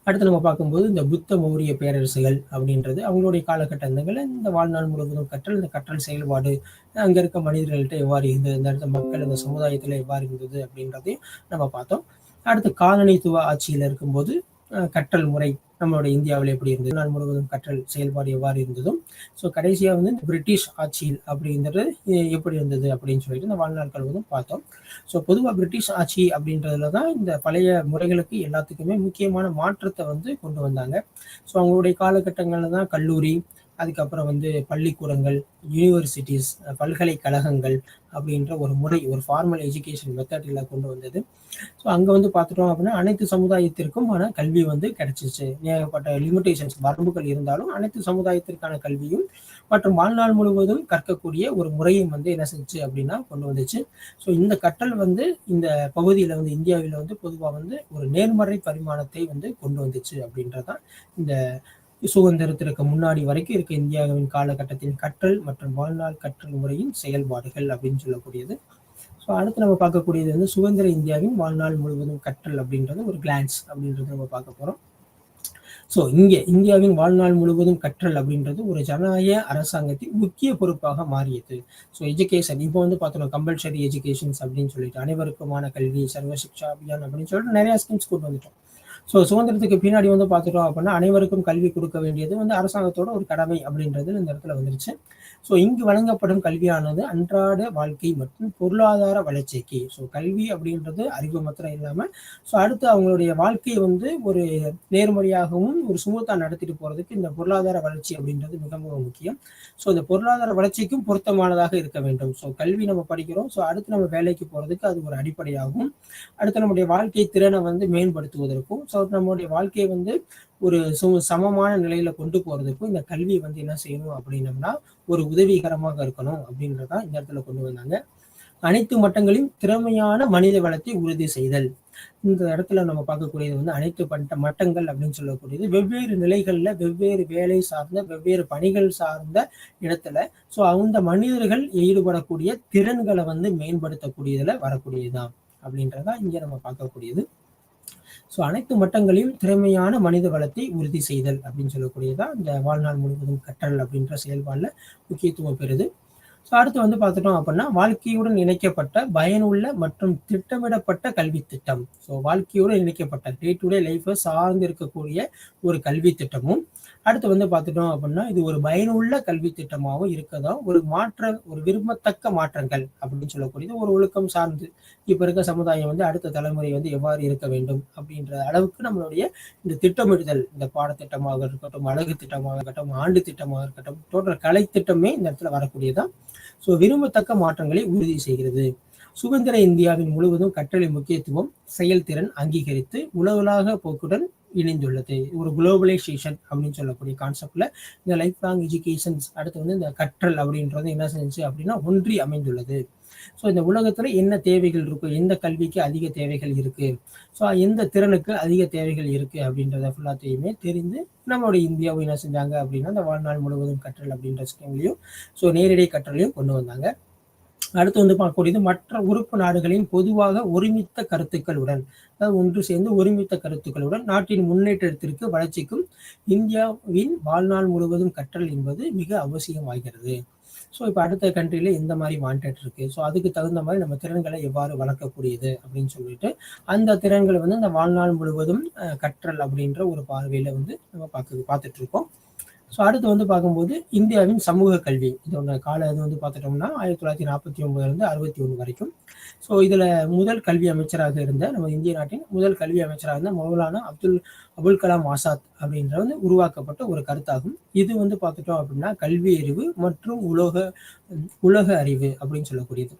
அடுத்து நம்ம பார்க்கும்போது இந்த புத்த மௌரிய பேரரசுகள் அப்படின்றது அவங்களுடைய காலகட்டங்களில் இந்த வாழ்நாள் முழுவதும் கற்றல், இந்த கற்றல் செயல்பாடு அங்கே இருக்க மனிதர்கள்ட்ட எவ்வாறு இருந்தது, இந்த இடத்த மக்கள் இந்த சமுதாயத்தில் எவ்வாறு இருந்தது அப்படின்றதையும் நம்ம பார்த்தோம். அடுத்து காலனித்துவ ஆட்சியில் இருக்கும்போது கற்றல் முறை நம்மளுடைய இந்தியாவில் எப்படி இருந்தது, நாள் முழுவதும் கற்றல் செயல்பாடு எவ்வாறு இருந்ததும், ஸோ கடைசியாக வந்து பிரிட்டிஷ் ஆட்சியில் அப்படின்றது எப்படி இருந்தது அப்படின்னு சொல்லிட்டு இந்த வாழ்நாட்கள் வந்து பார்த்தோம். ஸோ பொதுவாக பிரிட்டிஷ் ஆட்சி அப்படின்றதுல தான் இந்த பழைய முறைகளுக்கு எல்லாத்துக்குமே முக்கியமான மாற்றத்தை வந்து கொண்டு வந்தாங்க. ஸோ அவங்களுடைய காலகட்டங்களில் தான் கல்லூரி, அதுக்கப்புறம் வந்து பள்ளிக்கூடங்கள், யூனிவர்சிட்டிஸ், பல்கலைக்கழகங்கள் அப்படின்ற ஒரு முறை, ஒரு ஃபார்மல் எஜுகேஷன் மெத்தடில் கொண்டு வந்தது. ஸோ அங்கே வந்து பார்த்துட்டோம் அப்படின்னா அனைத்து சமுதாயத்திற்கும் கல்வி வந்து கிடைச்சிச்சு. ஏகப்பட்ட லிமிடேஷன்ஸ், வரம்புகள் இருந்தாலும் அனைத்து சமுதாயத்திற்கான கல்வியும் மற்றும் வாழ்நாள் முழுவதும் கற்கக்கூடிய ஒரு முறையும் வந்து என்ன செஞ்சு அப்படின்னா கொண்டு வந்துச்சு. ஸோ இந்த கற்றல் வந்து இந்த பகுதியில் வந்து இந்தியாவில் வந்து பொதுவாக வந்து ஒரு நேர்மறை பரிமாணத்தை வந்து கொண்டு வந்துச்சு அப்படின்றதான் இந்த சுதந்திரத்திற்கு முன்னாடி வரைக்கும் இருக்க இந்தியாவின் காலகட்டத்தின் கற்றல் மற்றும் வாழ்நாள் கற்றல் முறையின் செயல்பாடுகள் அப்படின்னு சொல்லக்கூடியது. ஸோ அடுத்து நம்ம பார்க்கக்கூடியது வந்து சுதந்திர இந்தியாவின் வாழ்நாள் முழுவதும் கற்றல் அப்படின்றது ஒரு கிளான்ஸ் அப்படின்றது நம்ம பார்க்க போகிறோம். ஸோ இங்கே இந்தியாவின் வாழ்நாள் முழுவதும் கற்றல் அப்படின்றது ஒரு ஜனநாயக அரசாங்கத்தின் முக்கிய பொறுப்பாக மாறியது. ஸோ எஜுகேஷன் இப்போ வந்து பார்த்தோம் கம்பல்சரி எஜுகேஷன்ஸ் அப்படின்னு சொல்லிட்டு அனைவருக்குமான கல்வி, சர்வ சிக்ஷா அபியான் அப்படின்னு சொல்லிட்டு நிறைய ஸ்கீம்ஸ் கொண்டு வந்துட்டோம். ஸோ சுதந்திரத்துக்கு பின்னாடி வந்து பார்த்துட்டோம் அப்படின்னா அனைவருக்கும் கல்வி கொடுக்க வேண்டியது வந்து அரசாங்கத்தோட ஒரு கடமை அப்படின்றது இந்த இடத்துல வந்துருச்சு. ஸோ இங்கு வழங்கப்படும் கல்வியானது அன்றாட வாழ்க்கை மற்றும் பொருளாதார வளர்ச்சிக்கு, ஸோ கல்வி அப்படின்றது அறிவு மாத்திரம் இல்லாமல் ஸோ அடுத்து அவங்களுடைய வாழ்க்கையை வந்து ஒரு நேர்மறையாகவும் ஒரு சுமூத்தாக நடத்திட்டு போகிறதுக்கு இந்த பொருளாதார வளர்ச்சி அப்படின்றது மிக மிக முக்கியம். ஸோ இந்த பொருளாதார வளர்ச்சிக்கும் பொருத்தமானதாக இருக்க வேண்டும். ஸோ கல்வி நம்ம படிக்கிறோம், ஸோ அடுத்து நம்ம வேலைக்கு போகிறதுக்கு அது ஒரு அடிப்படையாகும். அடுத்து நம்முடைய வாழ்க்கை திறனை வந்து மேம்படுத்துவதற்கும், ஸோ நம்மளுடைய வாழ்க்கையை வந்து ஒரு சமமான நிலையில கொண்டு போறதுக்கும் இந்த கல்வி வந்து என்ன செய்யணும் அப்படின்னம்னா ஒரு உதவிகரமாக இருக்கணும் அப்படின்றதா இந்த இடத்துல கொண்டு வந்தாங்க. அனைத்து மட்டங்களையும் திறமையான மனித வளத்தை உறுதி செய்தல். இந்த இடத்துல நம்ம பார்க்கக்கூடியது வந்து அனைத்து மட்டங்கள் அப்படின்னு சொல்லக்கூடியது வெவ்வேறு நிலைகள்ல வெவ்வேறு வேலை சார்ந்த வெவ்வேறு பணிகள் சார்ந்த இடத்துல ஸோ அந்த மனிதர்கள் ஈடுபடக்கூடிய திறன்களை வந்து மேம்படுத்தக்கூடியதுல வரக்கூடியதுதான் அப்படின்றதா இங்க நம்ம பார்க்கக்கூடியது. ஸோ அனைத்து மட்டங்களையும் திறமையான மனித வளத்தை உறுதி செய்தல் அப்படின்னு சொல்லக்கூடியதான் இந்த வாழ்நாள் முழுவதும் கற்றல் அப்படின்ற செயல்பாடுல முக்கியத்துவம் பெறுது. ஸோ அடுத்து வந்து பார்த்துட்டோம் அப்படின்னா வாழ்க்கையுடன் இணைக்கப்பட்ட பயனுள்ள மற்றும் திட்டமிடப்பட்ட கல்வி திட்டம். ஸோ வாழ்க்கையோடு இணைக்கப்பட்ட டே டு டே லைஃப்பை சார்ந்து இருக்கக்கூடிய ஒரு கல்வி திட்டமும், அடுத்து வந்து பார்த்துட்டோம் அப்படின்னா இது ஒரு பயனுள்ள கல்வி திட்டமாகவும் இருக்கதா ஒரு விரும்பத்தக்க மாற்றங்கள் அப்படின்னு சொல்லக்கூடியது ஒரு ஒழுக்கம் சார்ந்து இப்போ இருக்க சமுதாயம் வந்து அடுத்த தலைமுறை வந்து எவ்வாறு இருக்க வேண்டும் அப்படின்ற அளவுக்கு நம்மளுடைய இந்த திட்டமிடுதல், இந்த பாடத்திட்டமாக இருக்கட்டும், அழகு திட்டமாக இருக்கட்டும், ஆண்டு திட்டமாக இருக்கட்டும், டோட்டல் கலை திட்டமே இந்த இடத்துல வரக்கூடியதான். ஸோ விரும்பத்தக்க மாற்றங்களை உறுதி செய்கிறது. சுதந்திர இந்தியாவின் முழுவதும் கற்றலின் முக்கியத்துவம் செயல்திறன் அங்கீகரித்து உலகளாக போக்குடன் இணைந்துள்ளது. ஒரு குளோபலைசேஷன் அப்படின்னு சொல்லக்கூடிய கான்செப்ட்ல இந்த லைஃப் லாங் எஜுகேஷன்ஸ் அடுத்து வந்து இந்த கற்றல் அப்படின்றது என்ன செஞ்சு அப்படின்னா ஒன்றி அமைந்துள்ளது. ஸோ இந்த உலகத்துல என்ன தேவைகள் இருக்கு, எந்த கல்விக்கு அதிக தேவைகள் இருக்கு, ஸோ எந்த திறனுக்கு அதிக தேவைகள் இருக்கு அப்படின்றத ஃபுல்லாத்தையுமே தெரிந்து நம்மளுடைய இந்தியாவை என்ன செஞ்சாங்க அப்படின்னா இந்த வாழ்நாள் முழுவதும் கற்றல் அப்படின்ற ஸ்கீம்லையும் ஸோ நேரடி கற்றலையும் கொண்டு வந்தாங்க. அடுத்து வந்து பார்க்கக்கூடியது மற்ற உறுப்பு நாடுகளின் பொதுவாக ஒருமித்த கருத்துக்களுடன், அதாவது ஒன்று சேர்ந்து ஒருமித்த கருத்துக்களுடன் நாட்டின் முன்னேற்றத்திற்கு வளர்ச்சிக்கும் இந்தியாவின் வாழ்நாள் முழுவதும் கற்றல் என்பது மிக அவசியமாகிறது. ஸோ இப்போ அடுத்த கண்ட்ரில எந்த மாதிரி வாண்டட் இருக்கு, ஸோ அதுக்கு தகுந்த மாதிரி நம்ம திறன்களை எவ்வாறு வளர்க்கக்கூடியது அப்படின்னு சொல்லிட்டு அந்த திறன்களை வந்து இந்த வாழ்நாள் முழுவதும் கற்றல் அப்படின்ற ஒரு பார்வையில வந்து நம்ம பார்த்துட்டு இருக்கோம். ஸோ அடுத்து வந்து பார்க்கும்போது இந்தியாவின் சமூக கல்வி இதோட கால இது வந்து பார்த்துட்டோம்னா 1949 61 வரைக்கும். ஸோ இதில் முதல் கல்வி அமைச்சராக இருந்த நம்ம இந்திய நாட்டின் முதல் கல்வி அமைச்சராக இருந்த மௌலானா அபுல் கலாம் ஆசாத் அப்படின்ற வந்து உருவாக்கப்பட்ட ஒரு கருத்தாகும். இது வந்து பார்த்துட்டோம் அப்படின்னா கல்வி அறிவு மற்றும் உலக அறிவு அப்படின்னு சொல்லக்கூடியது.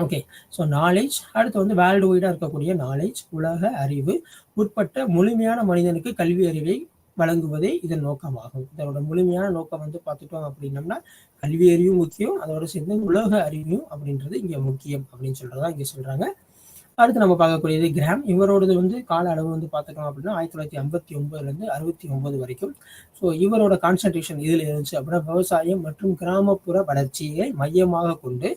ஓகே, ஸோ நாலேஜ் அடுத்து வந்து வேர்ல்டு வைடாக இருக்கக்கூடிய நாலேஜ், உலக அறிவு உட்பட்ட முழுமையான மனிதனுக்கு கல்வி அறிவை வழங்குவதே இதன் நோக்கமாகும். இதோட முழுமையான நோக்கம் வந்து பார்த்துட்டோம் அப்படின்னம்னா கல்வி அறிவும் முக்கியம், அதோட சேர்ந்து உலக அறிவும் அப்படின்றது இங்க முக்கியம் அப்படின்னு சொல்றதா இங்க சொல்றாங்க. அடுத்து நம்ம பார்க்கக்கூடியது கிராம். இவரோடது வந்து கால அளவு வந்து பார்த்துட்டோம் அப்படின்னா 1959 69 வரைக்கும். ஸோ இவரோட கான்சன்ட்ரேஷன் இதில் இருந்துச்சு அப்படின்னா விவசாயம் மற்றும் கிராமப்புற வளர்ச்சியை மையமாக கொண்டு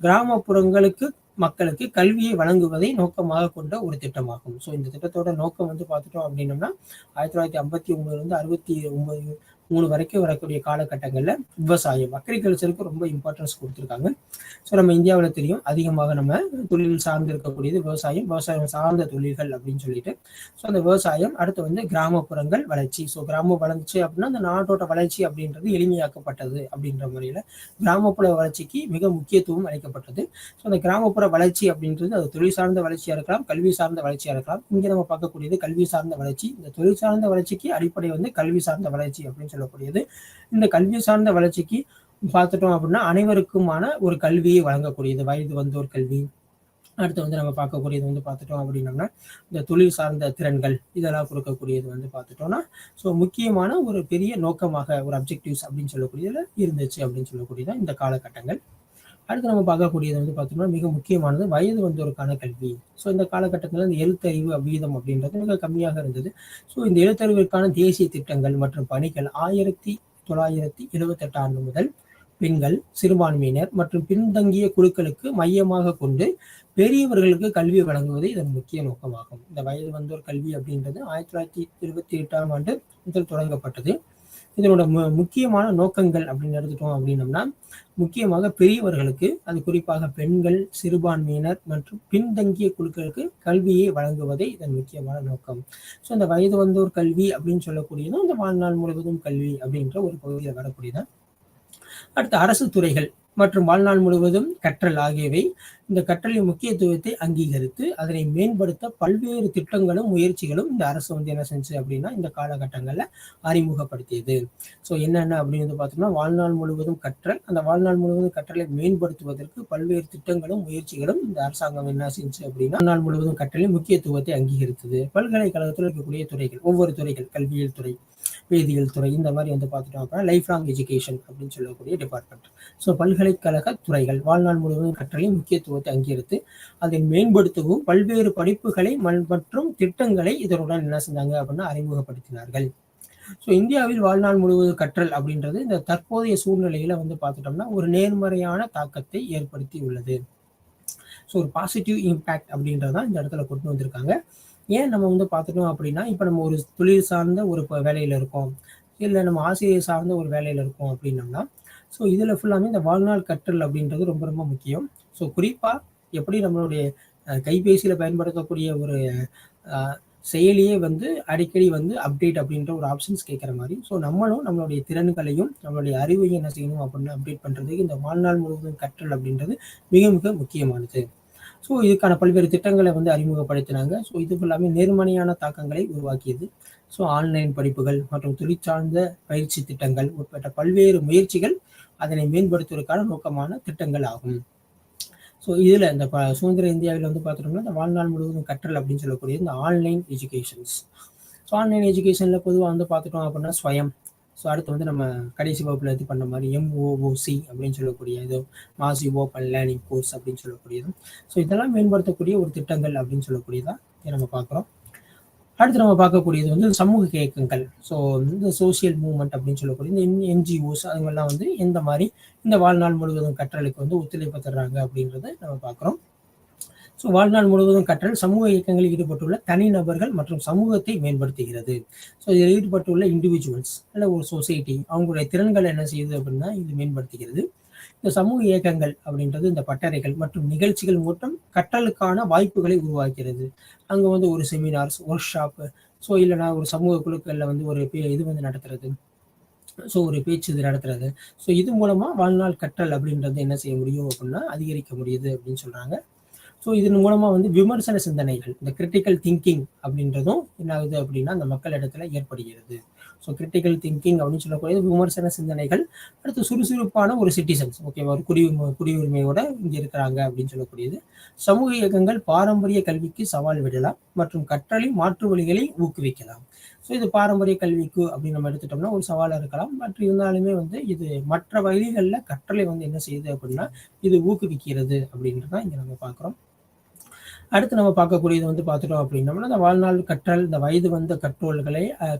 கிராமப்புறங்களுக்கு மக்களுக்கு கல்வியை வழங்குவதை நோக்கமாக கொண்ட ஒரு திட்டமாகும். ஸோ இந்த திட்டத்தோட நோக்கம் வந்து பார்த்துட்டோம் அப்படின்னம்னா 1959 63 வரைக்கும் வரக்கூடிய காலகட்டங்களில் விவசாயம் அக்ரிகல்ச்சருக்கு ரொம்ப இம்பார்ட்டன்ஸ் கொடுத்துருக்காங்க. ஸோ நம்ம இந்தியாவில் தெரியும் அதிகமாக நம்ம தொழில் சார்ந்து இருக்கக்கூடியது விவசாயம் சார்ந்த தொழில்கள் அப்படின்னு சொல்லிட்டு. ஸோ அந்த விவசாயம் அடுத்து வந்து கிராமப்புறங்கள் வளர்ச்சி. ஸோ கிராம வளர்ச்சி அப்படின்னா அந்த நாட்டோட வளர்ச்சி அப்படின்றது எளிமையாக்கப்பட்டது அப்படின்ற முறையில் கிராமப்புற வளர்ச்சிக்கு மிக முக்கியத்துவம் அளிக்கப்பட்டது. ஸோ அந்த கிராமப்புற வளர்ச்சி அப்படின்றது அது தொழில் சார்ந்த வளர்ச்சியா இருக்கலாம், கல்வி சார்ந்த வளர்ச்சியா இருக்கலாம். இங்கே நம்ம பார்க்கக்கூடியது கல்வி சார்ந்த வளர்ச்சி. இந்த தொழில் சார்ந்த வளர்ச்சிக்கு அடிப்படை வந்து கல்வி சார்ந்த வளர்ச்சி அப்படின்னு சொல்லக்கூடியது. இந்த கல்வி சார்ந்த வளர்ச்சிக்கு பார்த்துட்டோம் அப்படின்னா அனைவருக்குமான ஒரு கல்வியை வழங்கக்கூடியது, வயது வந்தோர் கல்வி. அடுத்து வந்து நம்ம பார்க்கக்கூடியது வந்து பார்த்துட்டோம் அப்படின்னம்னா இந்த தொழில் சார்ந்த திறன்கள் இதெல்லாம் கொடுக்கக்கூடியது வந்து பார்த்துட்டோம்னா ஸோ முக்கியமான ஒரு பெரிய நோக்கமாக ஒரு அப்ஜெக்டிவ்ஸ் அப்படின்னு சொல்லக்கூடியதுல இருந்துச்சு அப்படின்னு சொல்லக்கூடியதான் இந்த காலகட்டங்கள். அடுத்து நம்ம பார்க்கக்கூடியது வந்து பார்த்தோம்னா மிக முக்கியமானது வயது வந்தோருக்கான கல்வி. ஸோ இந்த காலகட்டத்தில் இந்த எழுத்தறிவு வீதம் அப்படின்றது மிக கம்மியாக இருந்தது. ஸோ இந்த எழுத்தறிவிற்கான தேசிய திட்டங்கள் மற்றும் பணிகள் 1978 ஆண்டு முதல் பெண்கள், சிறுபான்மையினர் மற்றும் பின்தங்கிய குழுக்களுக்கு மையமாக கொண்டு பெரியவர்களுக்கு கல்வி வழங்குவது இதன் முக்கிய நோக்கமாகும். இந்த வயது வந்தோர் கல்வி அப்படின்றது 1928 ஆண்டு முதல் தொடங்கப்பட்டது. இதனோட முக்கியமான நோக்கங்கள் அப்படின்னு எடுத்துட்டோம் அப்படின்னம்னா முக்கியமாக பெரியவர்களுக்கு, அது குறிப்பாக பெண்கள், சிறுபான்மையினர் மற்றும் பின்தங்கிய குழுக்களுக்கு கல்வியை வழங்குவதே இதன் முக்கியமான நோக்கம். ஸோ இந்த வயது வந்தோர் கல்வி அப்படின்னு சொல்லக்கூடியதும் இந்த வாழ்நாள் முழுவதும் கல்வி அப்படின்ற ஒரு பகுதியில் வரக்கூடியதான். அடுத்து அரசு துறைகள் மற்றும் வாழ்நாள் முழுவதும் கற்றல் ஆகியவை இந்த கற்றலின் முக்கியத்துவத்தை அங்கீகரித்து அதனை மேம்படுத்த பல்வேறு திட்டங்களும் முயற்சிகளும் இந்த அரசு வந்து என்ன செஞ்சு அப்படின்னா இந்த காலகட்டங்களில் அறிமுகப்படுத்தியது. ஸோ என்னென்ன அப்படின்னு பார்த்தோம்னா வாழ்நாள் முழுவதும் கற்றல், அந்த வாழ்நாள் முழுவதும் கற்றலை மேம்படுத்துவதற்கு பல்வேறு திட்டங்களும் முயற்சிகளும் இந்த அரசாங்கம் என்ன செஞ்சு அப்படின்னா வாழ்நாள் முழுவதும் கற்றலின் முக்கியத்துவத்தை அங்கீகரித்தது. பல்கலைக்கழகத்தில் இருக்கக்கூடிய துறைகள், ஒவ்வொரு துறைகள், கல்வியியல் துறை, வேதியியல் துறை, இந்த மாதிரி வந்து பார்த்துட்டோம் அப்படின்னா லைஃப் லாங் எஜுகேஷன் அப்படின்னு சொல்லக்கூடிய டிபார்ட்மெண்ட். ஸோ பல்கலைக்கழக துறைகள் வாழ்நாள் முழுவதும் கற்றலின் முக்கியத்துவத்தை அங்கீகரித்து அதை மேம்படுத்தவும் பல்வேறு படிப்புகளை மற்றும் திட்டங்களை இதனுடன் என்ன செஞ்சாங்க அப்படின்னா அறிமுகப்படுத்தினார்கள். ஸோ இந்தியாவில் வாழ்நாள் முழுவதும் கற்றல் அப்படின்றது இந்த தற்போதைய சூழ்நிலையில வந்து பார்த்துட்டோம்னா ஒரு நேர்மறையான தாக்கத்தை ஏற்படுத்தி உள்ளது. ஸோ ஒரு பாசிட்டிவ் இம்பேக்ட் அப்படின்றதான் இந்த இடத்துல கொண்டு வந்திருக்காங்க. ஏன் நம்ம வந்து பார்த்துட்டோம் அப்படின்னா இப்போ நம்ம ஒரு தொழில் சார்ந்த ஒரு வேலையில் இருக்கோம், இல்லை நம்ம ஆசிரியர் சார்ந்த ஒரு வேலையில் இருக்கோம் அப்படின்னம்னா ஸோ இதில் ஃபுல்லாமே இந்த வாழ்நாள் கற்றல் அப்படின்றது ரொம்ப ரொம்ப முக்கியம். ஸோ குறிப்பாக எப்படி நம்மளுடைய கைபேசியில் பயன்படுத்தக்கூடிய ஒரு செயலியே வந்து அடிக்கடி வந்து அப்டேட் அப்படின்ற ஒரு ஆப்ஷன்ஸ் கேட்குற மாதிரி, ஸோ நம்மளும் நம்மளுடைய திறன்களையும் நம்மளுடைய அறிவையும் என்ன செய்யணும் அப்படின்னு அப்டேட் பண்ணுறதுக்கு இந்த வாழ்நாள் முழுவதும் கற்றல் அப்படின்றது மிக மிக முக்கியமானது. ஸோ இதுக்கான பல்வேறு திட்டங்களை வந்து அறிமுகப்படுத்தினாங்க. ஸோ இது எல்லாமே நேர்மறையான தாக்கங்களை உருவாக்கியது. ஸோ ஆன்லைன் படிப்புகள் மற்றும் தொழிற்சார்ந்த பயிற்சி திட்டங்கள் உட்பட்ட பல்வேறு முயற்சிகள் அதனை மேம்படுத்துவதற்கான நோக்கமான திட்டங்கள் ஆகும். ஸோ இதில் இந்த சுதந்திர இந்தியாவில் வந்து பார்த்துட்டோம்னா இந்த வாழ்நாள் முழுவதும் கற்றல் அப்படின்னு சொல்லக்கூடிய இந்த ஆன்லைன் எஜுகேஷன்ஸ். ஸோ ஆன்லைன் எஜுகேஷனில் பொதுவாக வந்து பார்த்துட்டோம் அப்படின்னா ஸ்வயம். ஸோ அடுத்து வந்து நம்ம கடைசி வகுப்பில் இது பண்ண மாதிரி MOOC அப்படின்னு சொல்லக்கூடிய இது மாசிவ் ஓப்பன் லேர்னிங் கோர்ஸ் அப்படின்னு சொல்லக்கூடியது. ஸோ இதெல்லாம் மேம்படுத்தக்கூடிய ஒரு திட்டங்கள் அப்படின்னு சொல்லக்கூடியதான் இதை நம்ம பார்க்குறோம். அடுத்து நம்ம பார்க்கக்கூடியது வந்து சமூக இயக்கங்கள். ஸோ இந்த சோசியல் மூவ்மெண்ட் அப்படின்னு சொல்லக்கூடிய இந்த NGOs அதுங்கெல்லாம் வந்து எந்த மாதிரி இந்த வாழ்நாள் முழுவதும் கற்றலுக்கு வந்து ஒத்துழைப்பு தர்றாங்க அப்படின்றத நம்ம பார்க்குறோம். ஸோ வாழ்நாள் முழுவதும் கற்றல் சமூக இயக்கங்களில் ஈடுபட்டுள்ள தனிநபர்கள் மற்றும் சமூகத்தை மேம்படுத்துகிறது. ஸோ இதில் ஈடுபட்டுள்ள இண்டிவிஜுவல்ஸ் அல்ல ஒரு சொசைட்டி அவங்களுடைய திறன்களை என்ன செய்யுது அப்படின்னா இது மேம்படுத்துகிறது. இந்த சமூக இயக்கங்கள் அப்படின்றது இந்த பட்டறைகள் மற்றும் நிகழ்ச்சிகள் மூலம் கற்றலுக்கான வாய்ப்புகளை உருவாக்கிறது. அங்கே வந்து ஒரு செமினார்ஸ், ஒர்க் ஷாப்பு, ஸோ இல்லைனா ஒரு சமூக குழுக்களில் வந்து ஒரு இது வந்து நடத்துறது, ஸோ ஒரு பேச்சு இது நடத்துறது. ஸோ இது மூலமாக வாழ்நாள் கற்றல் அப்படின்றது என்ன செய்ய முடியும் அப்படின்னா அதிகரிக்க முடியுது அப்படின்னு சொல்கிறாங்க. ஸோ இதன் மூலமாக வந்து விமர்சன சிந்தனைகள், இந்த கிரிட்டிக்கல் திங்கிங் அப்படின்றதும் என்ன ஆகுது அப்படின்னா அந்த மக்களிடத்துல ஏற்படுகிறது. ஸோ கிரிட்டிக்கல் திங்கிங் அப்படின்னு சொல்லக்கூடிய விமர்சன சிந்தனைகள். அடுத்து சுறுசுறுப்பான ஒரு சிட்டிசன்ஸ், ஓகேவா, ஒரு குடியுரிமையோட இங்கே இருக்கிறாங்க அப்படின்னு சொல்லக்கூடியது. சமூக இயக்கங்கள் பாரம்பரிய கல்விக்கு சவால் விடலாம் மற்றும் கற்றலின் மாற்று வழிகளை ஊக்குவிக்கலாம். ஸோ இது பாரம்பரிய கல்விக்கு அப்படின்னு நம்ம எடுத்துட்டோம்னா ஒரு சவாலாக இருக்கலாம். பட் இருந்தாலுமே வந்து இது மற்ற வழிகளில் கற்றலை வந்து என்ன செய்யுது அப்படின்னா இது ஊக்குவிக்கிறது அப்படின்றதான் இங்கே நம்ம பார்க்குறோம். அடுத்து நம்ம பார்க்கக்கூடியது வந்து பார்த்துட்டோம் அப்படின்னோம்னா இந்த வாழ்நாள் கற்றல் இந்த வயது வந்த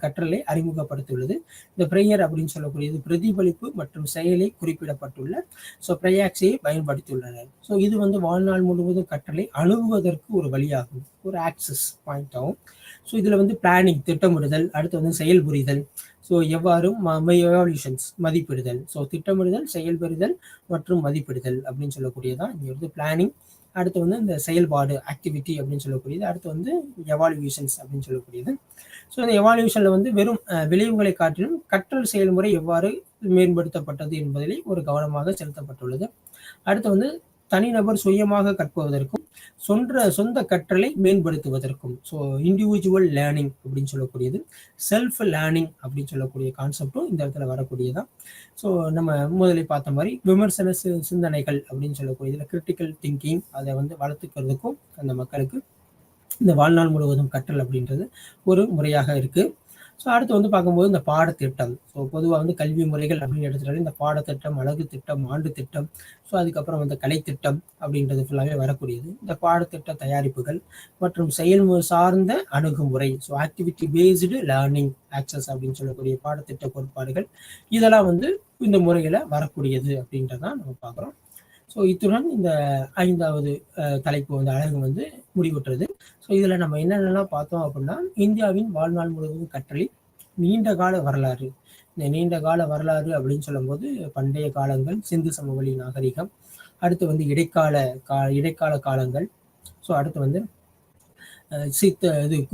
கற்றலை அறிமுகப்படுத்தியுள்ளது. இந்த பிரேயர் அப்படின்னு சொல்லக்கூடியது பிரதிபலிப்பு மற்றும் செயலை குறிப்பிடப்பட்டுள்ள ஸோ பிரயாக்ஸையை பயன்படுத்தியுள்ளனர். ஸோ இது வந்து வாழ்நாள் முழுவதும் கற்றலை அணுகுவதற்கு ஒரு வழியாகும், ஒரு ஆக்சஸ் பாயிண்ட் ஆகும். ஸோ இதில் வந்து பிளானிங் திட்டமிடுதல், அடுத்து வந்து செயல்புரிதல், ஸோ எவ்வாறு எவால்யூஷன்ஸ் மதிப்பிடுதல், ஸோ திட்டமிடுதல், செயல்புரிதல் மற்றும் மதிப்பிடுதல் அப்படின்னு சொல்லக்கூடியதான் இங்கே வந்து பிளானிங். அடுத்து வந்து இந்த செயல்பாடு ஆக்டிவிட்டி அப்படின்னு சொல்லக்கூடியது. அடுத்து வந்து எவால்யூஷன்ஸ் அப்படின்னு சொல்லக்கூடியது. ஸோ இந்த எவால்யூஷனில் வந்து வெறும் விளைவுகளை காட்டிலும் கற்றல் செயல்முறை எவ்வாறு மேம்படுத்தப்பட்டது என்பதிலே ஒரு கவனமாக செலுத்தப்பட்டுள்ளது. அடுத்து வந்து தனிநபர் சுயமாக கற்பதற்கும் சொந்த கற்றலை மேம்படுத்துவதற்கும், ஸோ இண்டிவிஜுவல் லேர்னிங் அப்படின்னு சொல்லக்கூடியது, செல்ஃப் லேர்னிங் அப்படின்னு சொல்லக்கூடிய கான்செப்டும் இந்த இடத்துல வரக்கூடியதான். ஸோ நம்ம முதலில் பார்த்த மாதிரி விமர்சன சிந்தனைகள் அப்படின்னு சொல்லக்கூடியதுல கிரிட்டிக்கல் திங்கிங் அதை வந்து வளர்த்துக்கிறதுக்கும் அந்த மக்களுக்கு இந்த வாழ்நாள் முழுவதும் கற்றல் அப்படின்றது ஒரு முறையாக இருக்குது. ஸோ அடுத்து வந்து பார்க்கும்போது இந்த பாடத்திட்டம். ஸோ பொதுவாக வந்து கல்வி முறைகள் அப்படின்னு எடுத்துட்டாலே இந்த பாடத்திட்டம், அழகு திட்டம், ஆண்டு திட்டம், ஸோ அதுக்கப்புறம் வந்து கலைத்திட்டம் அப்படின்றது ஃபுல்லாகவே வரக்கூடியது. இந்த பாடத்திட்ட தயாரிப்புகள் மற்றும் செயல்முறை சார்ந்த அணுகுமுறை, so activity based learning access அப்படின்னு சொல்லக்கூடிய பாடத்திட்ட கோட்பாடுகள் இதெல்லாம் வந்து இந்த முறையில் வரக்கூடியது அப்படின்றதான் நம்ம பார்க்குறோம். ஸோ இத்துடன் இந்த 5வது தலைப்பு வந்து அழகு வந்து முடிவுற்றது. ஸோ இதில் நம்ம என்னென்னலாம் பார்த்தோம் அப்படின்னா இந்தியாவின் வாழ்நாள் முழுவதும் கற்றலில் நீண்ட கால வரலாறு. இந்த நீண்ட கால வரலாறு அப்படின்னு சொல்லும்போது பண்டைய காலங்கள், சிந்து சமவெளி நாகரிகம், அடுத்து வந்து இடைக்கால காலங்கள், ஸோ அடுத்து வந்து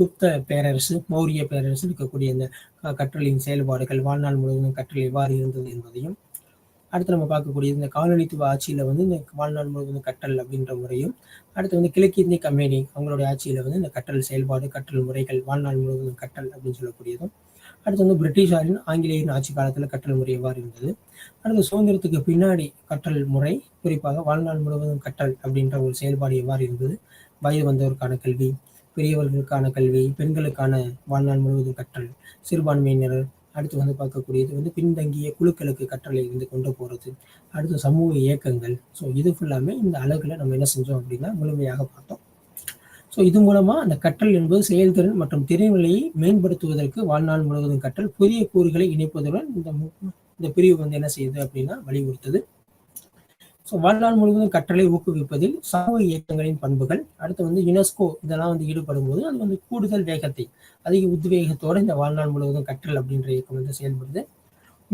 குப்த பேரரசு, மௌரிய பேரரசு இருக்கக்கூடிய இந்த கற்றலின் செயல்பாடுகள், வாழ்நாள் முழுவதும் கற்றல் எவ்வாறு இருந்தது என்பதையும், அடுத்து நம்ம பார்க்கக்கூடியது இந்த காலனித்துவ ஆட்சியில் வந்து இந்த வாழ்நாள் முழுவதும் கற்றல் அப்படின்ற முறையும், அடுத்து வந்து கிழக்கிந்திய கம்பெனி அவங்களுடைய ஆட்சியில் வந்து இந்த கற்றல் செயல்பாடு, கற்றல் முறைகள், வாழ்நாள் முழுவதும் கற்றல் அப்படின்னு சொல்லக்கூடியதும், அடுத்து வந்து பிரிட்டிஷாரின் ஆங்கிலேயரின் ஆட்சி காலத்தில் கற்றல் முறை எவ்வாறு இருந்தது, அடுத்து சுதந்திரத்துக்கு பின்னாடி கற்றல் முறை, குறிப்பாக வாழ்நாள் முழுவதும் கற்றல் அப்படின்ற ஒரு செயல்பாடு எவ்வாறு இருந்தது, வயது வந்தோருக்கான கல்வி, பெரியவர்களுக்கான கல்வி, பெண்களுக்கான வாழ்நாள் முழுவதும் கற்றல், சிறுபான்மையினர், அடுத்து வந்து பார்க்கக்கூடியது வந்து பின்தங்கிய குழுக்களுக்கு கற்றலை வந்து கொண்டு போகிறது, அடுத்து சமூக இயக்கங்கள். ஸோ இது ஃபுல்லாமே இந்த அழகுல நம்ம என்ன செஞ்சோம் அப்படின்னா முழுமையாக பார்த்தோம். ஸோ இது மூலமா அந்த கற்றல் என்பது செயல்திறன் மற்றும் திறன்நிலையை மேம்படுத்துவதற்கு வாழ்நாள் முழுவதும் கற்றல் புதிய கூறுகளை இணைப்பதுடன் இந்த பிரிவு வந்து என்ன செய்யுது அப்படின்னா வலியுறுத்துது. ஸோ வாழ்நாள் முழுவதும் கற்றலை ஊக்குவிப்பதில் சமூக இயக்கங்களின் பண்புகள், அடுத்து வந்து யுனெஸ்கோ இதெல்லாம் வந்து ஈடுபடும் போது அது வந்து கூடுதல் வேகத்தை, அதிக உத்வேகத்தோடு இந்த வாழ்நாள் முழுவதும் கற்றல் அப்படின்ற இயக்கம் வந்து செயல்படுது.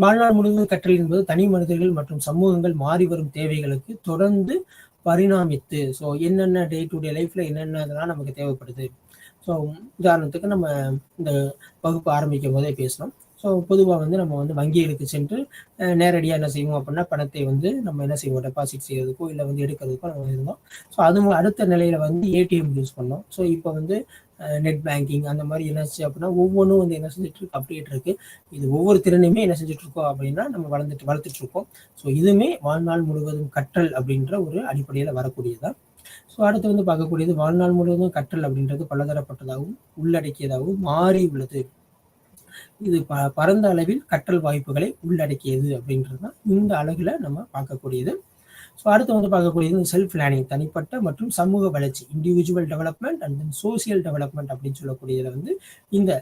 வாழ்நாள் முழுவதும் கற்றல் என்பது தனி மனிதர்கள் மற்றும் சமூகங்கள் மாறி வரும் தேவைகளுக்கு தொடர்ந்து பரிணாமித்து என்னென்ன டே டு டே லைஃப்ல என்னென்ன இதெல்லாம் நமக்கு தேவைப்படுது. உதாரணத்துக்கு நம்ம இந்த வகுப்பு ஆரம்பிக்கும் போதே பேசணும். பொதுவாக நம்ம வங்கிகளுக்கு சென்று நேரடியாக என்ன செய்வோம் அப்படின்னா பணத்தை நம்ம என்ன செய்வோம், டெபாசிட் செய்யறதுக்கோ இல்லை எடுக்கிறதுக்கோ நம்ம இருந்தோம். அது அடுத்த நிலையில ஏடிஎம் யூஸ் பண்ணோம். இப்போ நெட் பேங்கிங் அந்த மாதிரி என்னாச்சு அப்படின்னா ஒவ்வொன்றும் என்ன செஞ்சுட்டு இருக்கு, அப்டேட் இருக்கு. இது ஒவ்வொரு திறனையுமே என்ன செஞ்சுட்டு இருக்கோம் அப்படின்னா நம்ம வளர்த்துட்டு இருக்கோம். இதுவுமே வாழ்நாள் முழுவதும் கற்றல் அப்படின்ற ஒரு அடிப்படையில வரக்கூடியதான். அடுத்து பார்க்கக்கூடியது வாழ்நாள் முழுவதும் கற்றல் அப்படின்றது பலதரப்பட்டதாகவும் உள்ளடக்கியதாகவும் மாறி உள்ளது. இது பரந்த அளவில் கற்றல் வாய்ப்புகளை உள்ளடக்கியது அப்படின்றது தான் இந்த அழகுல நம்ம பார்க்கக்கூடியது. அடுத்து பார்க்கக்கூடியது செல்ஃப் லேர்னிங், தனிப்பட்ட மற்றும் சமூக வளர்ச்சி, individual development and then social development அப்படின்னு சொல்லக்கூடியதுல இந்த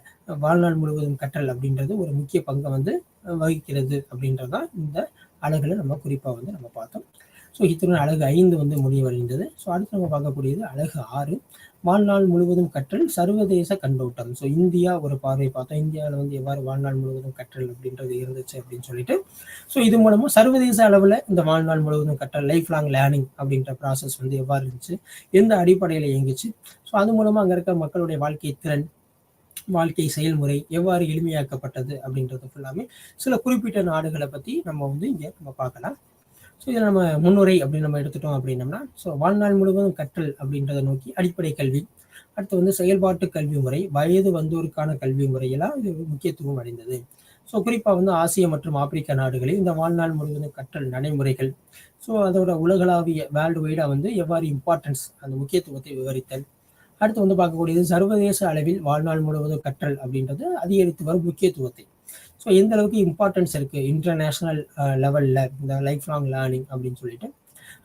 வாழ்நாள் முழுவதும் கற்றல் அப்படின்றது ஒரு முக்கிய பங்கை வகிக்கிறது அப்படின்றதான் இந்த அழகுல நம்ம குறிப்பா நம்ம பார்த்தோம். இத்துடன் அழகு 5 முடிவடைந்தது. அடுத்து நம்ம பார்க்கக்கூடியது அழகு 6, வாழ்நாள் முழுவதும் கற்றல் சர்வதேச கண்ணோட்டம். இந்தியா ஒரு பார்வை பார்த்தோம். இந்தியாவில் எவ்வாறு வாழ்நாள் முழுவதும் கற்றல் அப்படின்றது இருந்துச்சு அப்படின்னு சொல்லிட்டு இது மூலமா சர்வதேச அளவில் இந்த வாழ்நாள் முழுவதும் கற்றல் லைஃப் லாங் லேர்னிங் அப்படின்ற ப்ராசஸ் எவ்வாறு இருந்துச்சு, எந்த அடிப்படையில் இயங்குச்சு, அது மூலமா அங்கே இருக்க மக்களுடைய வாழ்க்கை திறன், வாழ்க்கை செயல்முறை எவ்வாறு எளிமையாக்கப்பட்டது அப்படின்றது ஃபுல்லாமே சில குறிப்பிட்ட நாடுகளை பற்றி நம்ம இங்கே நம்ம பார்க்கலாம். இதில் நம்ம முன்னுரை அப்படின்னு நம்ம எடுத்துட்டோம் அப்படின்னம்னா வாழ்நாள் முழுவதும் கற்றல் அப்படின்றத நோக்கி அடிப்படை கல்வி, அடுத்து செயல்பாட்டு கல்வி முறை, வயது வந்தோருக்கான கல்வி முறையெல்லாம் இது முக்கியத்துவம் அடைந்தது. குறிப்பாக ஆசிய மற்றும் ஆப்பிரிக்க நாடுகளில் இந்த வாழ்நாள் முழுவதும் கற்றல் நடைமுறைகள் அதோட உலகளாவிய வேர்ல்டு வைடா எவ்வாறு இம்பார்ட்டன்ஸ் அந்த முக்கியத்துவத்தை விவரித்தல். அடுத்து பார்க்கக்கூடியது சர்வதேச அளவில் வாழ்நாள் முழுவதும் கற்றல் அப்படின்றது அதிகரித்து வரும் முக்கியத்துவத்தை, எந்த அளவுக்கு இம்பார்ட்டன்ஸ் இருக்கு இன்டர்நேஷனல் லெவல்ல இந்த லைஃப் லாங் லேர்னிங் அப்படின்னு சொல்லிட்டு.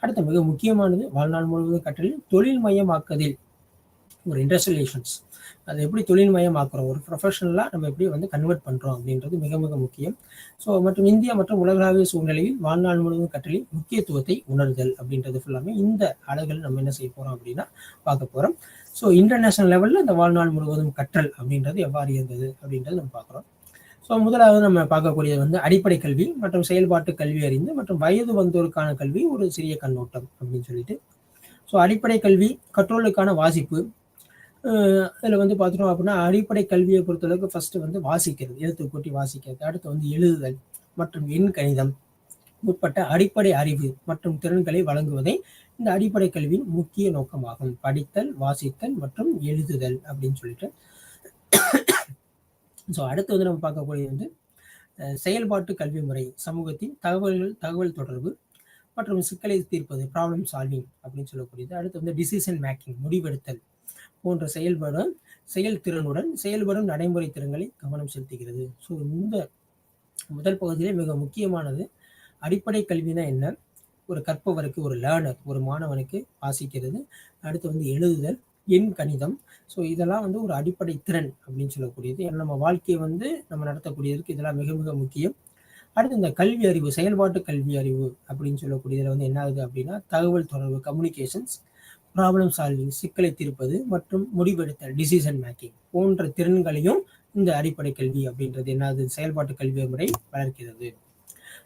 அடுத்து மிக முக்கியமானது வாழ்நாள் முழுவதும் கற்றலில் தொழில் மயமாக்குதல், ஒரு இண்டஸ்ட்ரியலைசேஷன்ஸ், அதை எப்படி தொழில் மயமாக்குறோம், ஒரு ப்ரொஃபஷனலா நம்ம எப்படி கன்வெர்ட் பண்றோம் அப்படின்றது மிக மிக முக்கியம். மற்றும் இந்தியா மற்றும் உலகளாவிய சூழ்நிலையில் வாழ்நாள் முழுவதும் கற்றலில் முக்கியத்துவத்தை உணர்தல் அப்படின்றது ஃபுல்லாமே இந்த அழகுகள் நம்ம என்ன செய்ய போறோம் அப்படின்னா பார்க்க போறோம். இன்டர்நேஷனல் லெவல்ல இந்த வாழ்நாள் முழுவதும் கற்றல் அப்படின்றது எவ்வாறு இருந்தது அப்படின்றது நம்ம பார்க்குறோம். முதலாவது நம்ம பார்க்கக்கூடியது அடிப்படை கல்வி மற்றும் செயல்பாட்டு கல்வி அறிந்து மற்றும் வயது வந்தோருக்கான கல்வி ஒரு சிறிய கண்ணோட்டம் அப்படின்னு சொல்லிட்டு. அடிப்படை கல்வி கற்றோருக்கான வாசிப்பு, அதில் பார்த்துட்டோம் அப்படின்னா அடிப்படை கல்வியை பொறுத்தளவுக்கு ஃபர்ஸ்ட் வாசிக்கிறது, எழுத்து கூட்டி வாசிக்கிறது, அடுத்து எழுதுதல் மற்றும் எண் கணிதம் உட்பட்ட அடிப்படை அறிவு மற்றும் திறன்களை வழங்குவதை இந்த அடிப்படை கல்வியின் முக்கிய நோக்கமாகும். படித்தல், வாசித்தல் மற்றும் எழுதுதல் அப்படின்னு சொல்லிட்டு. அடுத்து நம்ம பார்க்கக்கூடியது செயல்பாட்டு கல்வி முறை, சமூகத்தின் தகவல் தொடர்பு மற்றும் சிக்கலை தீர்ப்பது, ப்ராப்ளம் சால்விங் அப்படின்னு சொல்லக்கூடியது. அடுத்து டிசிஷன் மேக்கிங், முடிவெடுத்தல் போன்ற செயல்திறனுடன் செயல்படும் நடைமுறை திறன்களை கவனம் செலுத்துகிறது. இந்த முதல் பகுதியிலே மிக முக்கியமானது அடிப்படை கல்வினா என்ன, ஒரு கற்பவருக்கு, ஒரு லேர்னர், ஒரு மாணவனுக்கு வாசிக்கிறது, அடுத்து எழுதுதல், எண் கணிதம். இதெல்லாம் ஒரு அடிப்படை திறன் அப்படின்னு சொல்லக்கூடியது. ஏன்னா நம்ம வாழ்க்கையை நம்ம நடத்தக்கூடியதற்கு இதெல்லாம் மிக மிக முக்கியம். அடுத்து இந்த கல்வி அறிவு, செயல்பாட்டு கல்வி அறிவு அப்படின்னு சொல்லக்கூடியதுல என்ன ஆகுது அப்படின்னா தகவல் தொடர்பு, கம்யூனிகேஷன்ஸ், ப்ராப்ளம் சால்விங், சிக்கலை தீர்ப்பது மற்றும் முடிவெடுத்தல், டிசிஷன் மேக்கிங் போன்ற திறன்களையும் இந்த அடிப்படை கல்வி அப்படின்றது என்னது செயல்பாட்டு கல்வி முறை வளர்க்கிறது.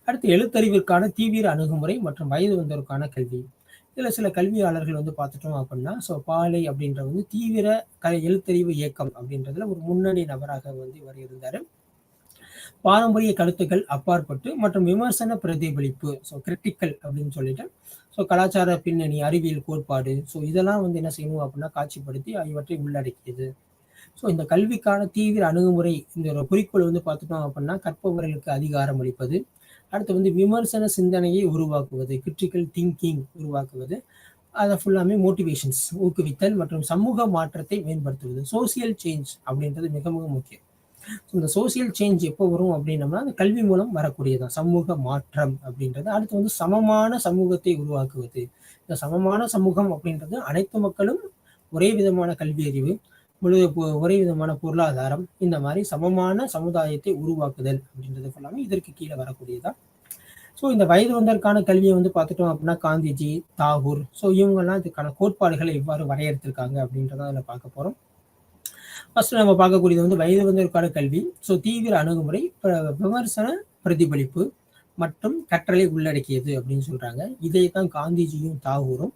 அடுத்து எழுத்தறிவிற்கான தீவிர அணுகுமுறை மற்றும் வயது வந்தோருக்கான கல்வி. இதில் சில கல்வியாளர்கள் பார்த்துட்டோம் அப்படின்னா பாலை அப்படின்ற தீவிர எழுத்தறிவு இயக்கம் அப்படின்றதுல ஒரு முன்னணி நபராக இவர் இருந்தார். பாரம்பரிய கருத்துக்கள் அப்பாற்பட்டு மற்றும் விமர்சன பிரதிபலிப்பு, கிரிட்டிக்கல் அப்படின்னு சொல்லிட்டு கலாச்சார பின்னணி, அறிவியல் கோட்பாடு, இதெல்லாம் என்ன செய்யணும் அப்படின்னா காட்சிப்படுத்தி இவற்றை உள்ளடக்கியது. இந்த கல்விக்கான தீவிர அணுகுமுறை இந்த ஒரு குறிக்கோள் பார்த்துட்டோம் அப்படின்னா கற்பவர்களுக்கு அதிகாரம் அளிப்பது, அடுத்து விமர்சன சிந்தனையை உருவாக்குவது, கிரிட்டிக்கல் திங்கிங் உருவாக்குவது, அதை ஃபுல்லாமே மோட்டிவேஷன்ஸ் ஊக்குவித்தல் மற்றும் சமூக மாற்றத்தை மேம்படுத்துவது, சோசியல் சேஞ்ச் அப்படின்றது மிக மிக முக்கியம். இந்த சோசியல் சேஞ்ச் எப்போ வரும் அப்படின்னம்னா அந்த கல்வி மூலம் வரக்கூடியதான் சமூக மாற்றம் அப்படின்றது. அடுத்து சமமான சமூகத்தை உருவாக்குவது. இந்த சமமான சமூகம் அப்படின்றது அனைத்து மக்களும் ஒரே விதமான கல்வி அறிவு, ஒரே விதமான பொருளாதாரம், இந்த மாதிரி சமமான சமுதாயத்தை உருவாக்குதல் அப்படின்றது ஃபுல்லாமே இதற்கு கீழே வரக்கூடியதான். இந்த வயது வந்ததற்கான கல்வியை பார்த்துட்டோம் அப்படின்னா காந்திஜி, தாகூர், இவங்கெல்லாம் இதுக்கான கோட்பாடுகளை எவ்வாறு வரையறுத்திருக்காங்க அப்படின்றத அதில் பார்க்க போறோம். ஃபர்ஸ்ட் நம்ம பார்க்கக்கூடியது வந்து வயது வந்தோருக்கான கல்வி. ஸோ தீவிர அணுகுமுறை, விமர்சன பிரதிபலிப்பு மற்றும் கற்றலை உள்ளடக்கியது அப்படின்னு சொல்றாங்க. இதை தான் காந்திஜியும் தாகூரும்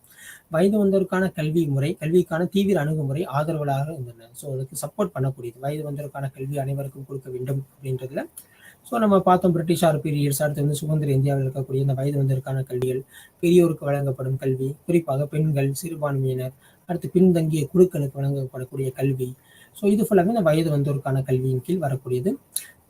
வயது வந்தோருக்கான கல்வி முறை, கல்விக்கான தீவிர அணுகுமுறை ஆதரவாளராக இருந்தனர். ஸோ அதுக்கு சப்போர்ட் பண்ணக்கூடியது. வயது வந்தோருக்கான கல்வி அனைவருக்கும் கொடுக்க வேண்டும் அப்படின்றதுல. ஸோ நம்ம பார்த்தோம் பிரிட்டிஷார் பீரியட்ஸ், அடுத்து வந்து சுதந்திர இந்தியாவில் இருக்கக்கூடிய இந்த வயது வந்தோருக்கான கல்விகள், பெரியோருக்கு வழங்கப்படும் கல்வி, குறிப்பாக பெண்கள், சிறுபான்மையினர், அடுத்து பின்தங்கிய குழுக்களுக்கு வழங்கப்படக்கூடிய கல்வி. ஸோ இது ஃபுல்லாமே இந்த வயது வந்தோருக்கான கல்வியின் கீழ் வரக்கூடியது.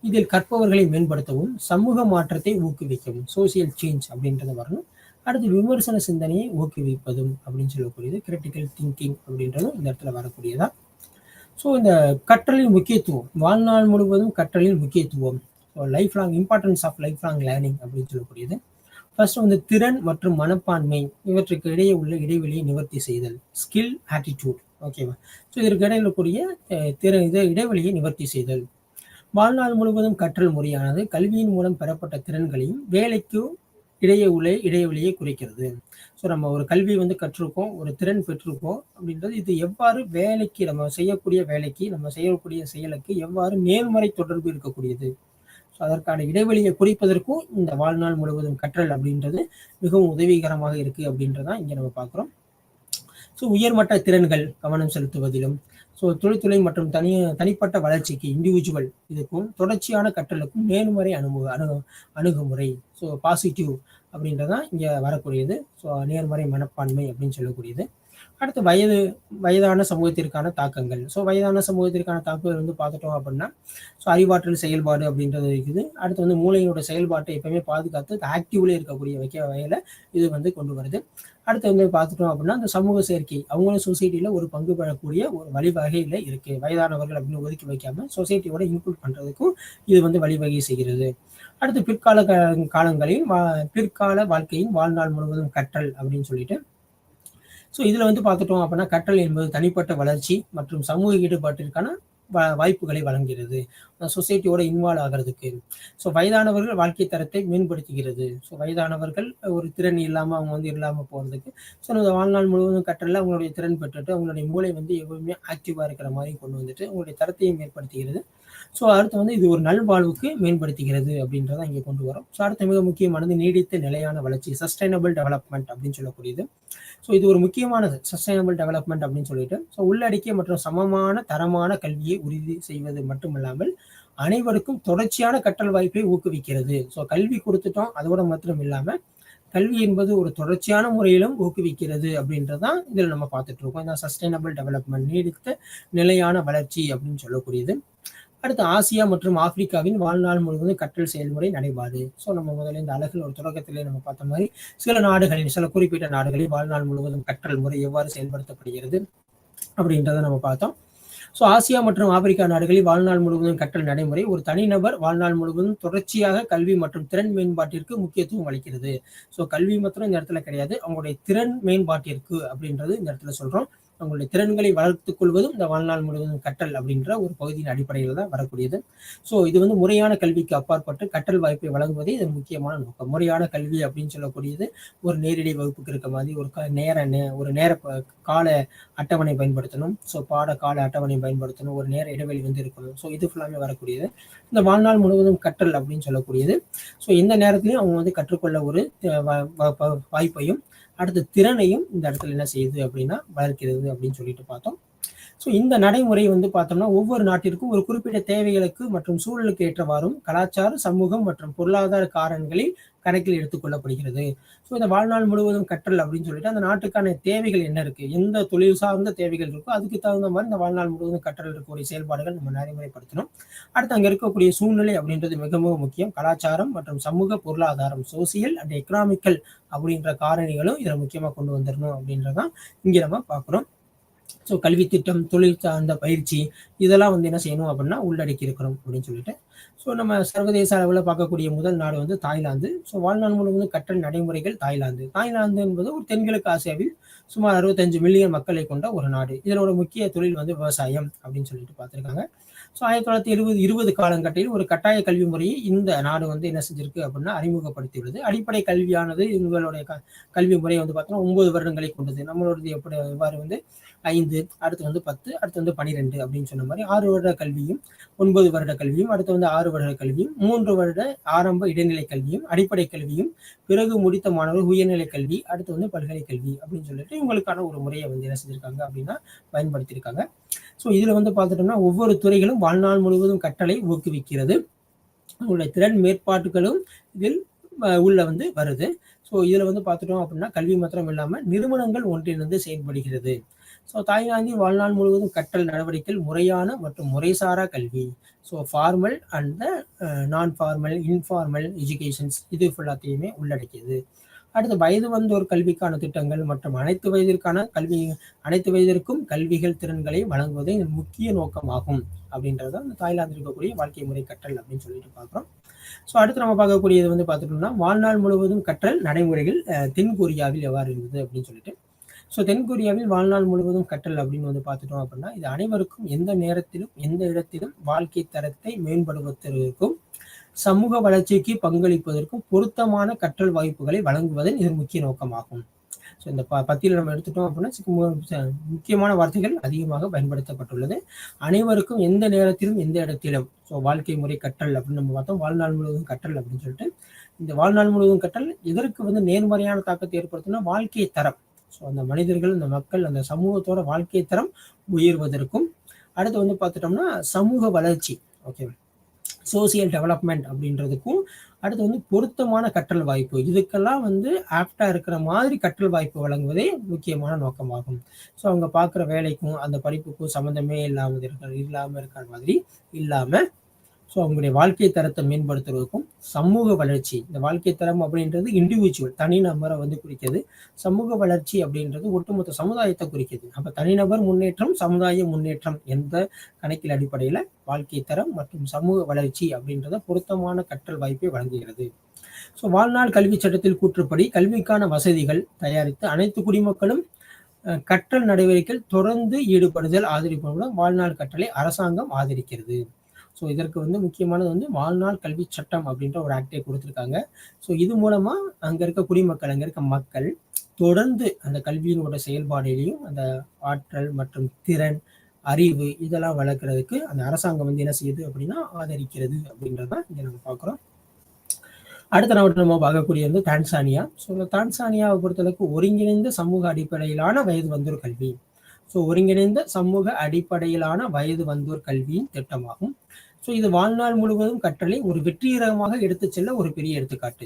இதில் கற்பவர்களை மேம்படுத்தவும், சமூக மாற்றத்தை ஊக்குவிக்கவும், சோசியல் சேஞ்ச் அப்படின்றது வரணும். அடுத்து விமர்சன சிந்தனையை ஊக்குவிப்பதும் அப்படின்னு சொல்லக்கூடியது, கிரிட்டிக்கல் திங்கிங் அப்படின்றதும் இந்த இடத்துல வரக்கூடியதா. ஸோ இந்த கற்றலின் முக்கியத்துவம், வாழ்நாள் முழுவதும் கற்றலின் முக்கியத்துவம், life long importance of life long learning அப்படின்னு சொல்லக்கூடியது. ஃபர்ஸ்ட் வந்து திறன் மற்றும் மனப்பான்மை இவற்றுக்கு இடையே உள்ள இடைவெளியை நிவர்த்தி செய்தல், ஸ்கில் ஆட்டிடியூட். ஓகேவா? ஸோ இதற்கு இடையில கூடிய இடைவெளியை நிவர்த்தி செய்தல். வாழ்நாள் முழுவதும் கற்றல் முறையானது கல்வியின் மூலம் பெறப்பட்ட திறன்களையும் வேலைக்கும் இடையே உள்ள இடைவெளியை குறைக்கிறது. ஸோ நம்ம ஒரு கல்வி வந்து கற்றிருக்கோம், ஒரு திறன் பெற்றிருக்கோம் அப்படின்றது இது எவ்வாறு வேலைக்கு, நம்ம செய்யக்கூடிய வேலைக்கு, நம்ம செய்யக்கூடிய செயலுக்கு எவ்வாறு நேர்மறை தொடர்பு இருக்கக்கூடியது. ஸோ அதற்கான இடைவெளியை குறைப்பதற்கும் இந்த வாழ்நாள் முழுவதும் கற்றல் அப்படின்றது மிகவும் உதவிகரமாக இருக்கு அப்படின்றதான் இங்கே நம்ம பார்க்குறோம். ஸோ உயர்மட்ட திறன்கள் கவனம் செலுத்துவதிலும், ஸோ தொழில்துறை மற்றும் தனிப்பட்ட வளர்ச்சிக்கு இண்டிவிஜுவல் இதுக்கும் தொடர்ச்சியான கற்றலுக்கும் நேர்மறை அணுகுமுறை, ஸோ பாசிட்டிவ் அப்படின்றதான் இங்கே வரக்கூடியது. ஸோ நேர்மறை மனப்பான்மை அப்படின்னு சொல்லக்கூடியது. அடுத்து வயதான சமூகத்திற்கான தாக்கங்கள். ஸோ வயதான சமூகத்திற்கான தாக்கங்கள் வந்து பார்த்துட்டோம் அப்படின்னா, ஸோ அறிவாற்றல் செயல்பாடு அப்படின்றது இருக்குது. அடுத்து வந்து மூளையோட செயல்பாட்டை எப்பவுமே பாதுகாத்து ஆக்டிவ்ல இருக்கக்கூடிய வகையில இது வந்து கொண்டு வருது. அடுத்து வந்து பார்த்துட்டோம் அப்படின்னா, அந்த சமூக சேர்க்கை, அவங்களும் சொசைட்டில ஒரு பங்கு பெறக்கூடிய ஒரு வழிவகையில இருக்கு. வயதானவர்கள் அப்படின்னு ஒதுக்கி வைக்காம சொசைட்டியோட இன்க்ளூட் பண்றதுக்கும் இது வந்து வழிவகை செய்கிறது. அடுத்து பிற்கால வாழ்க்கையின் வாழ்நாள் முழுவதும் கற்றல் அப்படின்னு சொல்லிட்டு. ஸோ இதில் வந்து பார்த்துட்டோம் அப்படின்னா, கற்றல் என்பது தனிப்பட்ட வளர்ச்சி மற்றும் சமூக ஈடுபாட்டிற்கான வாய்ப்புகளை வழங்குகிறது, சொசைட்டியோட இன்வால்வ் ஆகிறதுக்கு. ஸோ வயதானவர்கள் வாழ்க்கை தரத்தை மேம்படுத்துகிறது. ஸோ வயதானவர்கள் ஒரு திறன் இல்லாமல் அவங்க வந்து இல்லாமல் போகிறதுக்கு, ஸோ அந்த வாழ்நாள் முழுவதும் கற்றலில் அவங்களுடைய திறன் பெற்றுட்டு அவங்களுடைய மூளை வந்து எப்பவுமே ஆக்டிவாக இருக்கிற மாதிரி கொண்டு வந்துட்டு அவங்களுடைய தரத்தையும் மேம்படுத்துகிறது. ஸோ அடுத்து வந்து இது ஒரு நல்வாழ்வுக்கு மேம்படுத்துகிறது அப்படின்றத இங்கே கொண்டு வரும். ஸோ அடுத்து மிக முக்கியமானது நீடித்த நிலையான வளர்ச்சி, சஸ்டைனபிள் டெவலப்மெண்ட் அப்படின்னு சொல்லக்கூடியது. ஸோ இது ஒரு முக்கியமானது, சஸ்டைனபிள் டெவலப்மெண்ட் அப்படின்னு சொல்லிட்டு. ஸோ உள்ளடக்கிய மற்றும் சமமான தரமான கல்வியை உறுதி செய்வது மட்டுமல்லாமல் அனைவருக்கும் தொடர்ச்சியான கற்றல் வாய்ப்பை ஊக்குவிக்கிறது. ஸோ கல்வி கொடுத்துட்டோம், அதோட மாத்திரம் இல்லாமல் கல்வி என்பது ஒரு தொடர்ச்சியான முறையிலும் ஊக்குவிக்கிறது அப்படின்றதான் இதில் நம்ம பார்த்துட்டு இருக்கோம். இந்த சஸ்டைனபிள் டெவலப்மெண்ட், நீடித்த நிலையான வளர்ச்சி அப்படின்னு சொல்லக்கூடியது. அடுத்து ஆசியா மற்றும் ஆப்பிரிக்காவின் வாழ்நாள் முழுவதும் கற்றல் செயல்முறை நடைபாடு. ஸோ நம்ம முதல்ல இந்த அழகில் ஒரு தொடக்கத்திலே நம்ம பார்த்த மாதிரி சில நாடுகளில், சில குறிப்பிட்ட நாடுகளில் வாழ்நாள் முழுவதும் கற்றல் முறை எவ்வாறு செயல்படுத்தப்படுகிறது அப்படின்றத நம்ம பார்த்தோம். ஸோ ஆசியா மற்றும் ஆப்பிரிக்கா நாடுகளில் வாழ்நாள் முழுவதும் கற்றல் நடைமுறை ஒரு தனிநபர் வாழ்நாள் முழுவதும் தொடர்ச்சியாக கல்வி மற்றும் திறன் மேம்பாட்டிற்கு முக்கியத்துவம் அளிக்கிறது. ஸோ கல்வி மாத்திரம் இந்த இடத்துல கிடையாது, அவங்களுடைய திறன் மேம்பாட்டிற்கு அப்படின்றது இந்த இடத்துல சொல்றோம். அவங்களுடைய திறன்களை வளர்த்துக் கொள்வதும் இந்த வாழ்நாள் முழுவதும் கற்றல் அப்படின்ற ஒரு பகுதியின் அடிப்படையில் தான் வரக்கூடியது. ஸோ இது வந்து முறையான கல்விக்கு அப்பாற்பட்டு கற்றல் வாய்ப்பை வழங்குவதே இது முக்கியமான நோக்கம். முறையான கல்வி அப்படின்னு சொல்லக்கூடியது ஒரு நேரடி வகுப்புக்கு இருக்க மாதிரி ஒரு நேர கால அட்டவணை பயன்படுத்தணும். ஸோ பாட கால அட்டவணை பயன்படுத்தணும், ஒரு நேர இடைவெளி வந்து இருக்கணும். ஸோ இது ஃபுல்லாமே வரக்கூடியது இந்த வாழ்நாள் முழுவதும் கற்றல் அப்படின்னு சொல்லக்கூடியது. ஸோ எந்த நேரத்திலையும் அவங்க வந்து கற்றுக்கொள்ள ஒரு வாய்ப்பையும் அடுத்த திறனையும் இந்த இடத்துல என்ன செய்யுது அப்படின்னா வளர்க்கிறது அப்படின்னு சொல்லிட்டு பார்த்தோம். ஸோ இந்த நடைமுறை வந்து பார்த்தோம்னா ஒவ்வொரு நாட்டிற்கும் ஒரு குறிப்பிட்ட தேவைகளுக்கு மற்றும் சூழலுக்கு ஏற்றவாறும் கலாச்சார, சமூகம் மற்றும் பொருளாதார காரணங்களில் கணக்கில் எடுத்துக்கொள்ளப்படுகிறது. ஸோ இந்த வாழ்நாள் முழுவதும் கற்றல் அப்படின்னு சொல்லிட்டு அந்த நாட்டுக்கான தேவைகள் என்ன இருக்கு, எந்த தொழில் சார்ந்த தேவைகள் இருக்கோ அதுக்கு தகுந்த மாதிரி இந்த வாழ்நாள் முழுவதும் கற்றல் இருக்கக்கூடிய செயல்பாடுகள் நம்ம நடைமுறைப்படுத்தணும். அடுத்து அங்கே இருக்கக்கூடிய சூழ்நிலை அப்படின்றது மிக மிக முக்கியம். கலாச்சாரம் மற்றும் சமூக பொருளாதாரம், சோசியல் அண்ட் எக்கனாமிக்கல் அப்படின்ற காரணிகளும் இதில் முக்கியமாக கொண்டு வந்துடணும் அப்படின்றதான் இங்கே நம்ம பார்க்குறோம். ஸோ கல்வி திட்டம், தொழில் சார்ந்த பயிற்சி இதெல்லாம் வந்து என்ன செய்யணும் அப்படின்னா உள்ளடக்கி இருக்கணும் அப்படின்னு சொல்லிட்டு. ஸோ நம்ம சர்வதேச அளவில் பார்க்கக்கூடிய முதல் நாடு வந்து தாய்லாந்து. ஸோ வாழ்நாள் முழுவதும் கற்றல் நடைமுறைகள் தாய்லாந்து. தாய்லாந்து என்பது ஒரு தென்கிழக்கு ஆசியாவில் சுமார் 65 மில்லியன் மக்களை கொண்ட ஒரு நாடு. இதனோட முக்கிய தொழில் வந்து விவசாயம் அப்படின்னு சொல்லிட்டு பார்த்துருக்காங்க. ஸோ 1920 காலகட்டத்தில் ஒரு கட்டாய கல்வி முறையை இந்த நாடு வந்து என்ன செஞ்சிருக்கு அப்படின்னா அறிமுகப்படுத்தியுள்ளது. அடிப்படை கல்வியானது இவங்களுடைய கல்வி முறை வந்து பார்த்தோம்னா 9 வருடங்களை கொண்டது. நம்மளோடது எவ்வாறு வந்து 5, அடுத்து வந்து 10, அடுத்து வந்து 12 அப்படின்னு சொன்ன மாதிரி 6 வருட கல்வியும் 9 வருட கல்வியும், அடுத்து வந்து 6 வருட கல்வியும், 3 வருட ஆரம்ப இடைநிலை கல்வியும், அடிப்படை கல்வியும், பிறகு முடித்த மாணவர் உயர்நிலை கல்வி, அடுத்து வந்து பல்கலை கல்வி அப்படின்னு சொல்லிட்டு இவங்களுக்கான ஒரு முறையை வந்து என்ன செஞ்சிருக்காங்க அப்படின்னா பயன்படுத்தியிருக்காங்க. ஸோ இதுல வந்து பார்த்துட்டோம்னா ஒவ்வொரு துறைகளும் வாழ்நாள் முழுவதும் கற்றலை ஊக்குவிக்கிறது. உங்களுடைய திறன் மேற்பாட்டுகளும் இதில் உள்ள வந்து வருது. ஸோ இதுல வந்து பார்த்துட்டோம் அப்படின்னா கல்வி மாத்திரம் இல்லாம நிறுவனங்கள் ஒன்றிணைந்து செயல்படுகிறது. ஸோ தாய்லாந்தின் வாழ்நாள் முழுவதும் கற்றல் நடவடிக்கைகள் முறையான மற்றும் முறைசாரா கல்வி. ஸோ ஃபார்மல் அண்ட் நான் ஃபார்மல், இன்ஃபார்மல் எஜுகேஷன்ஸ் இது ஃபுல்லாத்தையுமே உள்ளடக்கியது. அடுத்து வயது வந்தோர் கல்விக்கான திட்டங்கள் மற்றும் அனைத்து வயதிற்கும் கல்விகள் திறன்களை வழங்குவதே முக்கிய நோக்கமாகும் அப்படின்றத அந்த தாய்லாந்தில் இருக்கக்கூடிய வாழ்க்கை முறை கற்றல் அப்படின்னு சொல்லிட்டு பார்க்குறோம். ஸோ அடுத்து நம்ம பார்க்கக்கூடியது வந்து பார்த்துட்டோம்னா வாழ்நாள் முழுவதும் கற்றல் நடைமுறைகள் தென்கொரியாவில் எவ்வாறு இருந்தது அப்படின்னு சொல்லிட்டு. ஸோ தென்கொரியாவில் வாழ்நாள் முழுவதும் கற்றல் அப்படின்னு வந்து பார்த்துட்டோம் அப்படின்னா இது அனைவருக்கும் எந்த நேரத்திலும் எந்த இடத்திலும் வாழ்க்கை தரத்தை மேம்படுத்துவதற்கும் சமூக வளர்ச்சிக்கு பங்களிப்பதற்கும் பொருத்தமான கற்றல் வாய்ப்புகளை வழங்குவதன் இது முக்கிய நோக்கமாகும். ஸோ இந்த பத்தியில் நம்ம எடுத்துட்டோம் அப்படின்னா முக்கியமான வார்த்தைகள் அதிகமாக பயன்படுத்தப்பட்டுள்ளது. அனைவருக்கும் எந்த நேரத்திலும் எந்த இடத்திலும். ஸோ வாழ்க்கை முறை கற்றல் அப்படின்னு நம்ம பார்த்தோம். வாழ்நாள் முழுவதும் கற்றல் அப்படின்னு சொல்லிட்டு இந்த வாழ்நாள் முழுவதும் கற்றல் இதற்கு வந்து நேர்மறையான தாக்கத்தை ஏற்படுத்தினா வாழ்க்கை தரம். ஸோ அந்த மனிதர்கள், அந்த மக்கள், அந்த சமூகத்தோட வாழ்க்கை தரம் உயர்வதற்கும், அடுத்து வந்து பார்த்துட்டோம்னா சமூக வளர்ச்சி, ஓகே, சோசியல் டெவலப்மெண்ட் அப்படின்றதுக்கும், அடுத்து வந்து பொருத்தமான கற்றல் வாய்ப்பு, இதுக்கெல்லாம் வந்து ஆப்டா இருக்கிற மாதிரி கற்றல் வாய்ப்பு வழங்குவதே முக்கியமான நோக்கமாகும். ஸோ அவங்க பார்க்குற வேலைக்கும் அந்த படிப்புக்கும் சம்மந்தமே இல்லாமல் இருக்கிற மாதிரி இல்லாம ஸோ அவங்களுடைய வாழ்க்கை தரத்தை மேம்படுத்துவதற்கும் சமூக வளர்ச்சி, இந்த வாழ்க்கை தரம் அப்படின்றது இண்டிவிஜுவல் தனிநபரை வந்து குறிக்கிறது. சமூக வளர்ச்சி அப்படின்றது ஒட்டுமொத்த சமுதாயத்தை குறிக்கிறது. அப்ப தனிநபர் முன்னேற்றம், சமுதாய முன்னேற்றம் என்ற கணக்கில் அடிப்படையில வாழ்க்கை தரம் மற்றும் சமூக வளர்ச்சி அப்படின்றத பொருத்தமான கற்றல் வாய்ப்பை வழங்குகிறது. ஸோ வாழ்நாள் கல்வி சட்டத்தில் கூற்றுப்படி கல்விக்கான வசதிகள் தயாரித்து அனைத்து குடிமக்களும் கற்றல் நடவடிக்கைகள் தொடர்ந்து ஈடுபடுதல் ஆதரிப்பதுடன் வாழ்நாள் கற்றலை அரசாங்கம் ஆதரிக்கிறது. ஸோ இதற்கு வந்து முக்கியமானது வந்து வாழ்நாள் கல்வி சட்டம் அப்படின்ற ஒரு ஆக்டை கொடுத்துருக்காங்க. ஸோ இது மூலமா அங்க இருக்க குடிமக்கள், அங்க இருக்க மக்கள் தொடர்ந்து அந்த கல்வியினோட செயல்பாடுலையும் அந்த ஆற்றல் மற்றும் திறன், அறிவு இதெல்லாம் வளர்க்கறதுக்கு அந்த அரசாங்கம் வந்து என்ன செய்யுது அப்படின்னா ஆதரிக்கிறது அப்படின்றதான் இங்க நம்ம பார்க்குறோம். அடுத்த நாட்டு நம்ம பார்க்கக்கூடிய வந்து தான்சானியா. ஸோ தான்சானியாவை பொறுத்தளவுக்கு ஒருங்கிணைந்த சமூக அடிப்படையிலான வயது வந்தோர் கல்வி. ஸோ ஒருங்கிணைந்த சமூக அடிப்படையிலான வயது வந்தோர் கல்வியின் திட்டமாகும். ஸோ இது வாழ்நாள் முழுவதும் கற்றலை ஒரு வெற்றிகரமாக எடுத்துச் செல்ல ஒரு பெரிய எடுத்துக்காட்டு.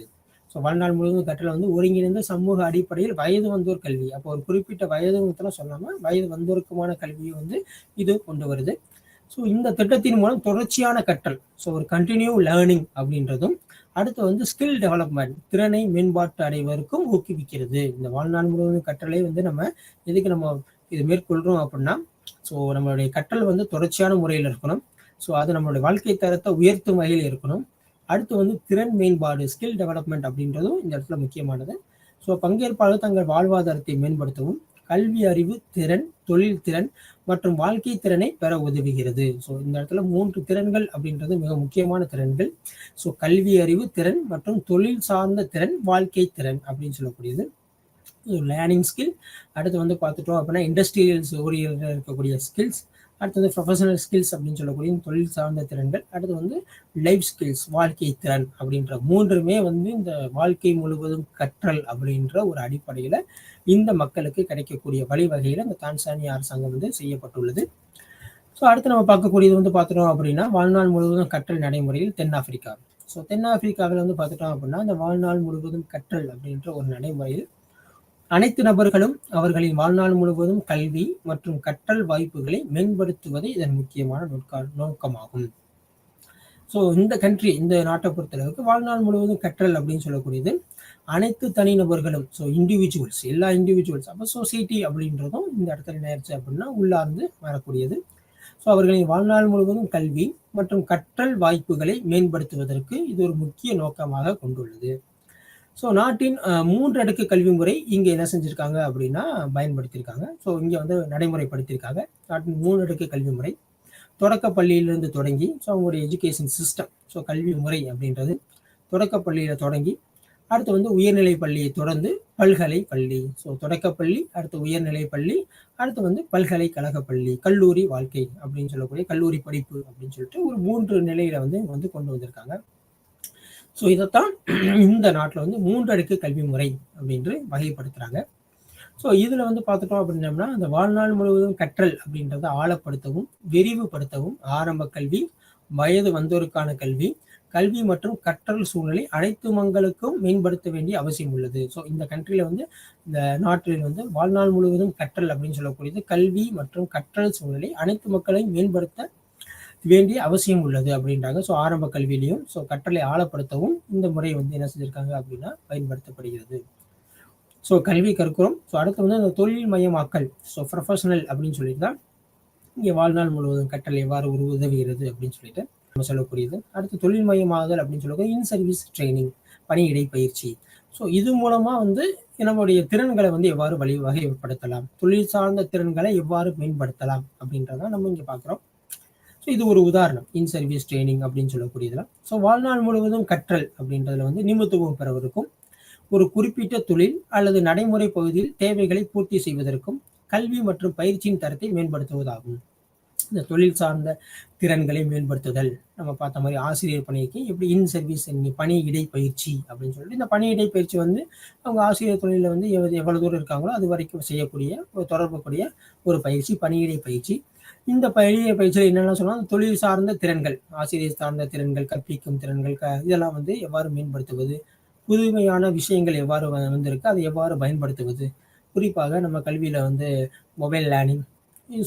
ஸோ வாழ்நாள் முழுவதும் கற்றலை வந்து ஒருங்கிணைந்த சமூக அடிப்படையில் வயது வந்தோர் கல்வி, அப்போ ஒரு குறிப்பிட்ட வயது மட்டும் சொல்லாம வயது வந்தோருக்குமான கல்வியை வந்து இது கொண்டு வருது. ஸோ இந்த திட்டத்தின் மூலம் தொடர்ச்சியான கற்றல், ஸோ ஒரு கண்டினியூ லேர்னிங் அப்படின்றதும், அடுத்து வந்து ஸ்கில் டெவலப்மெண்ட் திறனை மேம்பாட்டு அடைவதற்கும் ஊக்குவிக்கிறது. இந்த வாழ்நாள் முழுவதும் கற்றலை வந்து நம்ம எதுக்கு நம்ம இது மேற்கொள்றோம் அப்படின்னா, ஸோ நம்மளுடைய கற்றல் வந்து தொடர்ச்சியான முறையில் இருக்கணும். ஸோ அது நம்மளுடைய வாழ்க்கை தரத்தை உயர்த்தும் வகையில் இருக்கணும். அடுத்து வந்து திறன் மேம்பாடு, ஸ்கில் டெவலப்மெண்ட் அப்படின்றதும் இந்த இடத்துல முக்கியமானது. ஸோ பங்கேற்பாளர் தங்கள் வாழ்வாதாரத்தை மேம்படுத்தவும் கல்வி அறிவு, திறன், தொழில் திறன் மற்றும் வாழ்க்கை திறனை பெற உதவுகிறது. ஸோ இந்த இடத்துல 3 திறன்கள் அப்படின்றது மிக முக்கியமான திறன்கள். ஸோ கல்வி அறிவு, திறன் மற்றும் தொழில் சார்ந்த திறன், வாழ்க்கை திறன் அப்படின்னு சொல்லக்கூடியது லேர்னிங் ஸ்கில். அடுத்து வந்து பார்த்துட்டோம் அப்படின்னா இண்டஸ்ட்ரியல்ஸ் ஓரியன்டாக இருக்கக்கூடிய ஸ்கில்ஸ், அடுத்து வந்து ப்ரொஃபஷனல் ஸ்கில்ஸ் அப்படின்னு சொல்லக்கூடிய தொழில் சார்ந்த திறன்கள், அடுத்து வந்து லைஃப் ஸ்கில்ஸ் வாழ்க்கை திறன் அப்படின்ற 3மே வந்து இந்த வாழ்க்கை முழுவதும் கற்றல் அப்படின்ற ஒரு அடிப்படையில் இந்த மக்களுக்கு கிடைக்கக்கூடிய வழிவகையில் இந்த தான்சானியா அரசாங்கம் வந்து செய்யப்பட்டுள்ளது. ஸோ அடுத்து நம்ம பார்க்கக்கூடியது வந்து பார்த்துட்டோம் அப்படின்னா வாழ்நாள் முழுவதும் கற்றல் நடைமுறையில் தென்னாப்பிரிக்கா. ஸோ தென்னாப்பிரிக்காவில் வந்து பார்த்துட்டோம் அப்படின்னா இந்த வாழ்நாள் முழுவதும் கற்றல் அப்படின்ற ஒரு நடைமுறையில் அனைத்து நபர்களும் அவர்களின் வாழ்நாள் முழுவதும் கல்வி மற்றும் கற்றல் வாய்ப்புகளை மேம்படுத்துவதே இதன் முக்கியமான நோக்கமாகும். ஸோ இந்த நாட்டை பொறுத்தளவுக்கு வாழ்நாள் முழுவதும் கற்றல் அப்படின்னு சொல்லக்கூடியது அனைத்து தனிநபர்களும், ஸோ இண்டிவிஜுவல்ஸ், எல்லா இண்டிவிஜுவல்ஸ், அப்போ சொசைட்டி அப்படின்றதும் இந்த இடத்துல நேர்ச்சி அப்படின்னா உள்ளார்ந்து வரக்கூடியது. ஸோ அவர்களின் வாழ்நாள் முழுவதும் கல்வி, மற்றும் கற்றல் வாய்ப்புகளை மேம்படுத்துவதற்கு இது ஒரு முக்கிய நோக்கமாக கொண்டுள்ளது. ஸோ நாட்டின் 3 அடுக்கு கல்வி முறை இங்க என்ன செஞ்சிருக்காங்க அப்படின்னா பயன்படுத்தியிருக்காங்க. ஸோ இங்க வந்து நடைமுறைப்படுத்தியிருக்காங்க. நாட்டின் 3 அடுக்கு கல்வி முறை. தொடக்க பள்ளியிலிருந்து தொடங்கி ஸோ அவங்களுடைய எஜுகேஷன் சிஸ்டம், ஸோ கல்வி முறை அப்படின்றது தொடக்க பள்ளியில தொடங்கி அடுத்து வந்து உயர்நிலை பள்ளியை தொடர்ந்து பல்கலை பள்ளி. ஸோ தொடக்கப்பள்ளி, அடுத்து உயர்நிலை பள்ளி, அடுத்து வந்து பல்கலைக்கழக பள்ளி, கல்லூரி வாழ்க்கை அப்படின்னு சொல்லக்கூடிய கல்லூரி படிப்பு அப்படின்னு சொல்லிட்டு ஒரு 3 நிலையில வந்து கொண்டு வந்திருக்காங்க. ஸோ இதைத்தான் இந்த நாட்டில் வந்து 3 அடுக்கு கல்வி முறை அப்படின்று வகைப்படுத்துறாங்க. ஸோ இதில் வந்து பார்த்துட்டோம் அப்படின்னம்னா அந்த வாழ்நாள் முழுவதும் கற்றல் அப்படின்றத ஆழப்படுத்தவும் விரிவுபடுத்தவும் ஆரம்ப கல்வி, வயது வந்தோருக்கான கல்வி, கல்வி மற்றும் கற்றல் சூழ்நிலை அனைத்து மக்களுக்கும் மேம்படுத்த வேண்டிய அவசியம் உள்ளது. ஸோ இந்த கண்ட்ரியில் வந்து இந்த நாட்டில் வந்து வாழ்நாள் முழுவதும் கற்றல் அப்படின்னு சொல்லக்கூடியது கல்வி மற்றும் கற்றல் சூழ்நிலை அனைத்து மக்களையும் மேம்படுத்த வேண்டிய அவசியம் உள்ளது அப்படின்றாங்க. ஸோ ஆரம்ப கல்வியிலையும் ஸோ கற்றலை ஆழப்படுத்தவும் இந்த முறை வந்து என்ன செஞ்சிருக்காங்க அப்படின்னா பயன்படுத்தப்படுகிறது. ஸோ கல்வி கற்கிறோம். ஸோ அடுத்து வந்து அந்த தொழில் மயமாக்கல், ஸோ ப்ரொஃபஷனல் அப்படின்னு சொல்லிட்டு தான் இங்கே வாழ்நாள் முழுவதும் கற்றல் எவ்வாறு உதவுகிறது அப்படின்னு சொல்லிட்டு நம்ம சொல்லக்கூடியது. அடுத்து தொழில் மயமாதல் அப்படின்னு சொல்லக்கூடிய இன் சர்வீஸ் ட்ரைனிங், பணியிடை பயிற்சி. ஸோ இது மூலமா வந்து நம்முடைய திறன்களை வந்து எவ்வாறு வகைப்படுத்தலாம், தொழில் சார்ந்த திறன்களை எவ்வாறு மேம்படுத்தலாம் அப்படின்றதான் நம்ம இங்கே பார்க்குறோம். ஸோ இது ஒரு உதாரணம் இன் சர்வீஸ் ட்ரைனிங் அப்படின்னு சொல்லக்கூடியதுலாம். ஸோ வாழ்நாள் முழுவதும் கற்றல் அப்படின்றதுல வந்து நிபுணத்துவம் பெறுவதற்கும் ஒரு குறிப்பிட்ட தொழில் அல்லது நடைமுறை பகுதியில் தேவைகளை பூர்த்தி செய்வதற்கும் கல்வி மற்றும் பயிற்சியின் தரத்தை மேம்படுத்துவதாகும். இந்த தொழில் சார்ந்த திறன்களை மேம்படுத்துதல் நம்ம பார்த்த மாதிரி ஆசிரியர் பணிக்கு எப்படி இன் சர்வீஸ் பணி இடை பயிற்சி அப்படின்னு சொல்லிட்டு இந்த பணி இடை பயிற்சி வந்து அவங்க ஆசிரியர் தொழிலில் வந்து எவ்வளவு தூரம் இருக்காங்களோ அது வரைக்கும் செய்யக்கூடிய தொடர்புக்கூடிய ஒரு பயிற்சி பணியிடை பயிற்சி. இந்த பணியிடை பயிற்சியில் என்னென்ன சொன்னால் தொழில் சார்ந்த திறன்கள், ஆசிரியர் சார்ந்த திறன்கள், கற்பிக்கும் திறன்கள், இதெல்லாம் வந்து எவ்வாறு மேம்படுத்துவது, புதுமையான விஷயங்கள் எவ்வாறு வந்திருக்கு அதை எவ்வாறு பயன்படுத்துவது, குறிப்பாக நம்ம கல்வியில் வந்து மொபைல் லேர்னிங்,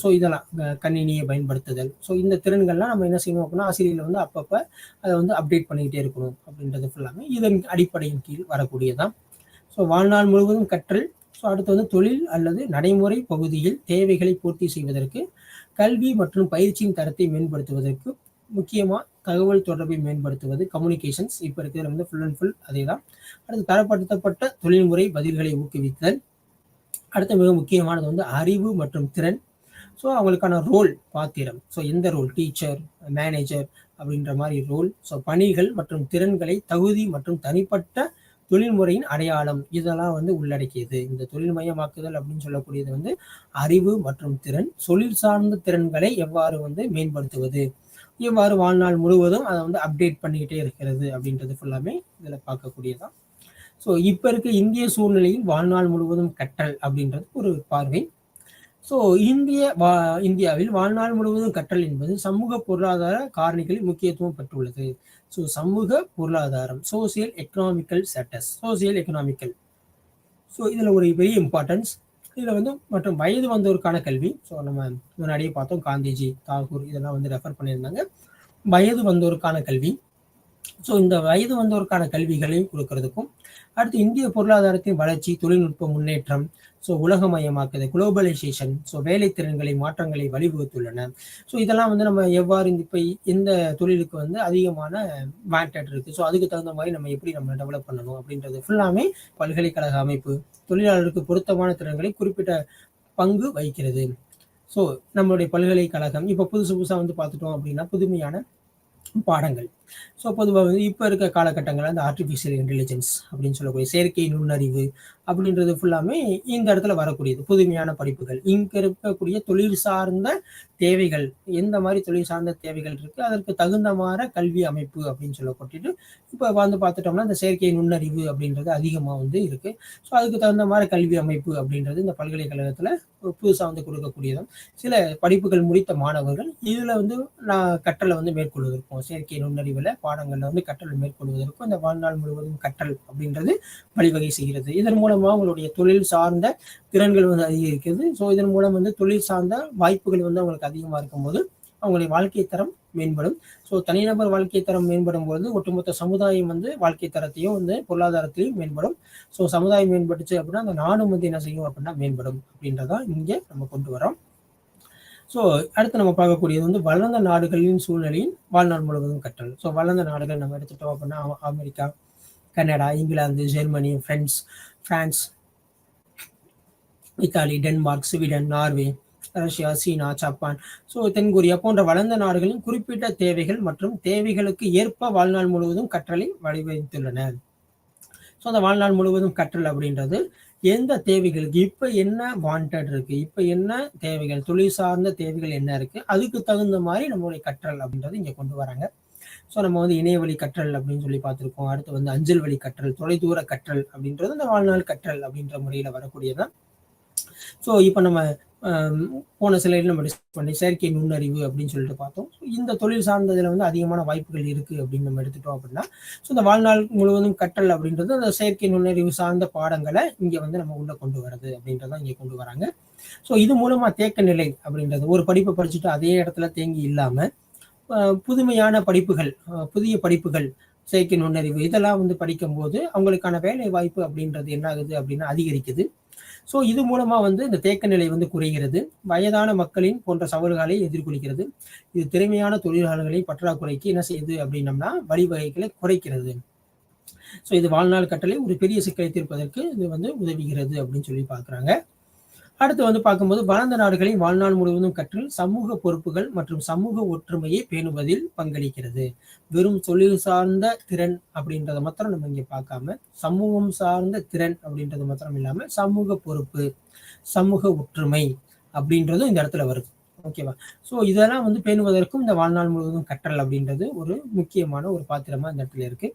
ஸோ இதெல்லாம் கணினியை பயன்படுத்துதல். ஸோ இந்த திறன்கள்லாம் நம்ம என்ன செய்யணும் அப்படின்னா ஆசிரியர்கள் வந்து அப்பப்போ அதை வந்து அப்டேட் பண்ணிக்கிட்டே இருக்கணும் அப்படின்றது ஃபுல்லாமே இதன் அடிப்படையின் கீழ் வரக்கூடியதான். ஸோ வாழ்நாள் முழுவதும் கற்றல். ஸோ அடுத்து வந்து தொழில் அல்லது நடைமுறை பகுதியில் தேவைகளை பூர்த்தி செய்வதற்கு கல்வி மற்றும் பயிற்சியின் தரத்தை மேம்படுத்துவதற்கு முக்கியமாக தகவல் தொடர்பை மேம்படுத்துவது, கம்யூனிகேஷன்ஸ் இப்போ இருக்கிறது வந்து ஃபுல் அண்ட் ஃபுல் அதே தான். அடுத்து தரப்படுத்தப்பட்ட தொழில்முறை பதில்களை ஊக்குவித்தல். அடுத்து மிக முக்கியமானது வந்து அறிவு மற்றும் திறன். ஸோ அவங்களுக்கான ரோல், பாத்திரம், ஸோ எந்த ரோல், டீச்சர், மேனேஜர் அப்படின்ற மாதிரி ரோல். ஸோ பணிகள் மற்றும் திறன்களை தகுதி மற்றும் தனிப்பட்ட தொழில்முறையின் அடையாளம் இதெல்லாம் வந்து உள்ளடக்கியது. இந்த தொழில் மயமாக்குதல் அப்படின்னு சொல்லக்கூடியது வந்து அறிவு மற்றும் திறன், தொழில் சார்ந்த திறன்களை எவ்வாறு வந்து மேம்படுத்துவது, எவ்வாறு வாழ்நாள் முழுவதும் அதை வந்து அப்டேட் பண்ணிக்கிட்டே இருக்கிறது அப்படின்றது ஃபுல்லாமே இதில் பார்க்கக்கூடியதான். ஸோ இப்போ இருக்க இந்திய சூழ்நிலையில் வாழ்நாள் முழுவதும் கற்றல் அப்படின்றது ஒரு பார்வை. ஸோ இந்தியாவில் வாழ்நாள் முழுவதும் கற்றல் என்பது சமூக பொருளாதார காரணிகளில் முக்கியத்துவம் பெற்றுள்ளது. ஸோ சமூக பொருளாதாரம், social economical status, social economical. So இதில் ஒரு பெரிய இம்பார்ட்டன்ஸ் இதில் வந்து மற்றும் வயது வந்தோருக்கான கல்வி. ஸோ நம்ம முன்னாடியே பார்த்தோம் காந்திஜி, தாகூர் இதெல்லாம் வந்து ரெஃபர் பண்ணியிருந்தாங்க. வயது வந்தோருக்கான கல்வி. ஸோ இந்த வயது வந்தோருக்கான கல்விகளையும் கொடுக்கறதுக்கும் அடுத்து இந்திய பொருளாதாரத்தின் வளர்ச்சி, தொழில்நுட்ப முன்னேற்றம், ஸோ உலகமயமாக்குது, குளோபலைசேஷன், ஸோ வேலை திறன்களை மாற்றங்களை வழிவகுத்துள்ளன. ஸோ இதெல்லாம் வந்து நம்ம எவ்வாறு இப்போ எந்த தொழிலுக்கு வந்து அதிகமான வாண்டட் இருக்குது, ஸோ அதுக்கு தகுந்த மாதிரி நம்ம எப்படி நம்ம டெவலப் பண்ணணும் அப்படின்றது ஃபுல்லாமே பல்கலைக்கழக அமைப்பு தொழிலாளருக்கு பொருத்தமான திறன்களை குறிப்பிட்ட பங்கு வகிக்கிறது. ஸோ நம்மளுடைய பல்கலைக்கழகம் இப்போ புதுசாக வந்து பார்த்துட்டோம் அப்படின்னா புதுமையான பாடங்கள். ஸோ பொதுவாக வந்து இப்போ இருக்க காலகட்டங்களில் அந்த ஆர்டிஃபிஷியல் இன்டெலிஜென்ஸ் அப்படின்னு சொல்லக்கூடிய செயற்கை நுண்ணறிவு அப்படின்றது ஃபுல்லாமே இந்த இடத்துல வரக்கூடியது புதுமையான படிப்புகள். இங்கே இருக்கக்கூடிய தொழில் சார்ந்த தேவைகள், எந்த மாதிரி தொழில் சார்ந்த தேவைகள் இருக்குது அதற்கு தகுந்த மாதிரி கல்வி அமைப்பு அப்படின்னு சொல்லப்பட்டுட்டு இப்போ வந்து பார்த்துட்டோம்னா இந்த செயற்கை நுண்ணறிவு அப்படின்றது அதிகமாக வந்து இருக்குது. ஸோ அதுக்கு தகுந்த மாதிரி கல்வி அமைப்பு அப்படின்றது இந்த பல்கலைக்கழகத்தில் புதுசாக வந்து கொடுக்கக்கூடியதும் சில படிப்புகள் முடித்த மாணவர்கள் இதில் வந்து கற்றலை வந்து மேற்கொள்வதற்கும் செயற்கை நுண்ணறிவில் பாடங்களில் வந்து கற்றல் மேற்கொள்வதற்கும் இந்த வாழ்நாள் முழுவதும் கற்றல் அப்படின்றது வழிவகை செய்கிறது. இதன் மூலமாக அவங்களுடைய தொழில் சார்ந்த திறன்கள் வந்து அதிகரிக்கிறது. ஸோ இதன் மூலம் வந்து தொழில் சார்ந்த வாய்ப்புகள் வந்து அவங்களுக்கு அதிகமாக இருக்கும்போது அவங்களுடைய வாழ்க்கை தரம் மேம்படும். ஸோ தனிநபர் வாழ்க்கை தரம் மேம்படும் போது ஒட்டுமொத்த சமுதாயம் வந்து வாழ்க்கை தரத்தையும் வந்து பொருளாதாரத்திலையும் மேம்படும். ஸோ சமுதாயம் மேம்பட்டுச்சு அப்படின்னா அந்த நாடும் வந்து என்ன செய்யும் அப்படின்னா மேம்படும் அப்படின்றதான் இங்கே நம்ம கொண்டு வரோம். ஸோ அடுத்து நம்ம பார்க்கக்கூடியது வந்து வளர்ந்த நாடுகளின் சூழ்நிலையின் வாழ்நாள் முழுவதும் கற்றல். ஸோ வளர்ந்த நாடுகள் நம்ம எடுத்துட்டோம் அப்படின்னா America, Canada, England, Germany, France, Italy, Denmark, Sweden, Norway, Russia, China, Japan, தென்கொரியா போன்ற வளர்ந்த நாடுகளின் குறிப்பிட்ட தேவைகள் மற்றும் தேவைகளுக்கு ஏற்ப வாழ்நாள் முழுவதும் கற்றலை வடிவமைத்துள்ளன. அந்த வாழ்நாள் முழுவதும் கற்றல் அப்படின்றது எந்த தேவைகளுக்கு இப்ப என்ன வாண்டட் இருக்கு, இப்ப என்ன தேவைகள், தொழில் சார்ந்த தேவைகள் என்ன இருக்கு, அதுக்கு தகுந்த மாதிரி நம்மளுடைய கற்றல் அப்படின்றது இங்க கொண்டு வராங்க. நம்ம வந்து இணையவழி கற்றல் அப்படின்னு சொல்லி பார்த்திருக்கோம். அடுத்து வந்து அஞ்சல் வழி கற்றல், தொலைதூர கற்றல் அப்படின்றது இந்த வாழ்நாள் கற்றல் அப்படின்ற முறையில வரக்கூடியதான். இப்ப நம்ம போன சிலையில் நம்ம டிஸ்கஸ் பண்ணி செயற்கை நுண்ணறிவு அப்படின்னு சொல்லிட்டு பார்த்தோம். இந்த தொழில் சார்ந்ததுல வந்து அதிகமான வாய்ப்புகள் இருக்கு அப்படின்னு நம்ம எடுத்துட்டோம் அப்படின்னா இந்த வாழ்நாள் முழுவதும் கற்றல் அப்படின்றது அந்த செயற்கை நுண்ணறிவு சார்ந்த பாடங்களை இங்க வந்து நம்ம உள்ள கொண்டு வரது அப்படின்றத இங்க கொண்டு வராங்க. இது மூலமா தேக்க நிலை அப்படின்றது ஒரு படிப்பை படிச்சுட்டு அதே இடத்துல தேங்கி இல்லாம புதுமையான படிப்புகள், புதிய படிப்புகள், செயற்கை நுண்ணறிவு இதெல்லாம் வந்து படிக்கும் போது அவங்களுக்கான வேலை வாய்ப்பு அப்படின்றது என்ன ஆகுது அப்படின்னா அதிகரிக்குது. இது மூலமா வந்து இந்த தேக்க நிலை வந்து குறைகிறது. வயதான மக்களின் போன்ற சவால்களை எதிர்கொள்கிறது. இது திறமையான தொழிலாளர்களை பற்றாக்குறைக்கு என்ன செய்யுது அப்படின்னம்னா வழிவகைகளை குறைக்கிறது. இது வாழ்நாள் கட்டளை ஒரு பெரிய சிக்கலை தீர்ப்பதற்கு இது வந்து உதவுகிறது அப்படின்னு சொல்லி பார்க்குறாங்க. அடுத்து வந்து பார்க்கும்போது வளர்ந்த நாடுகளின் வாழ்நாள் முழுவதும் கற்றல் சமூக பொறுப்புகள் மற்றும் சமூக ஒற்றுமையை பேணுவதில் பங்களிக்கிறது. வெறும் தொழில் சார்ந்த திறன் அப்படின்றத மாத்திரம் நம்ம இங்க பார்க்காம சமூகம் சார்ந்த திறன் அப்படின்றது மாத்திரம் இல்லாம சமூக பொறுப்பு, சமூக ஒற்றுமை அப்படின்றதும் இந்த இடத்துல வருது. ஓகேவா? இதெல்லாம் வந்து பேணுவதற்கும் இந்த வாழ்நாள் முழுவதும் கற்றல் அப்படின்றது ஒரு முக்கியமான ஒரு பாத்திரமா இந்த இடத்துல இருக்கு.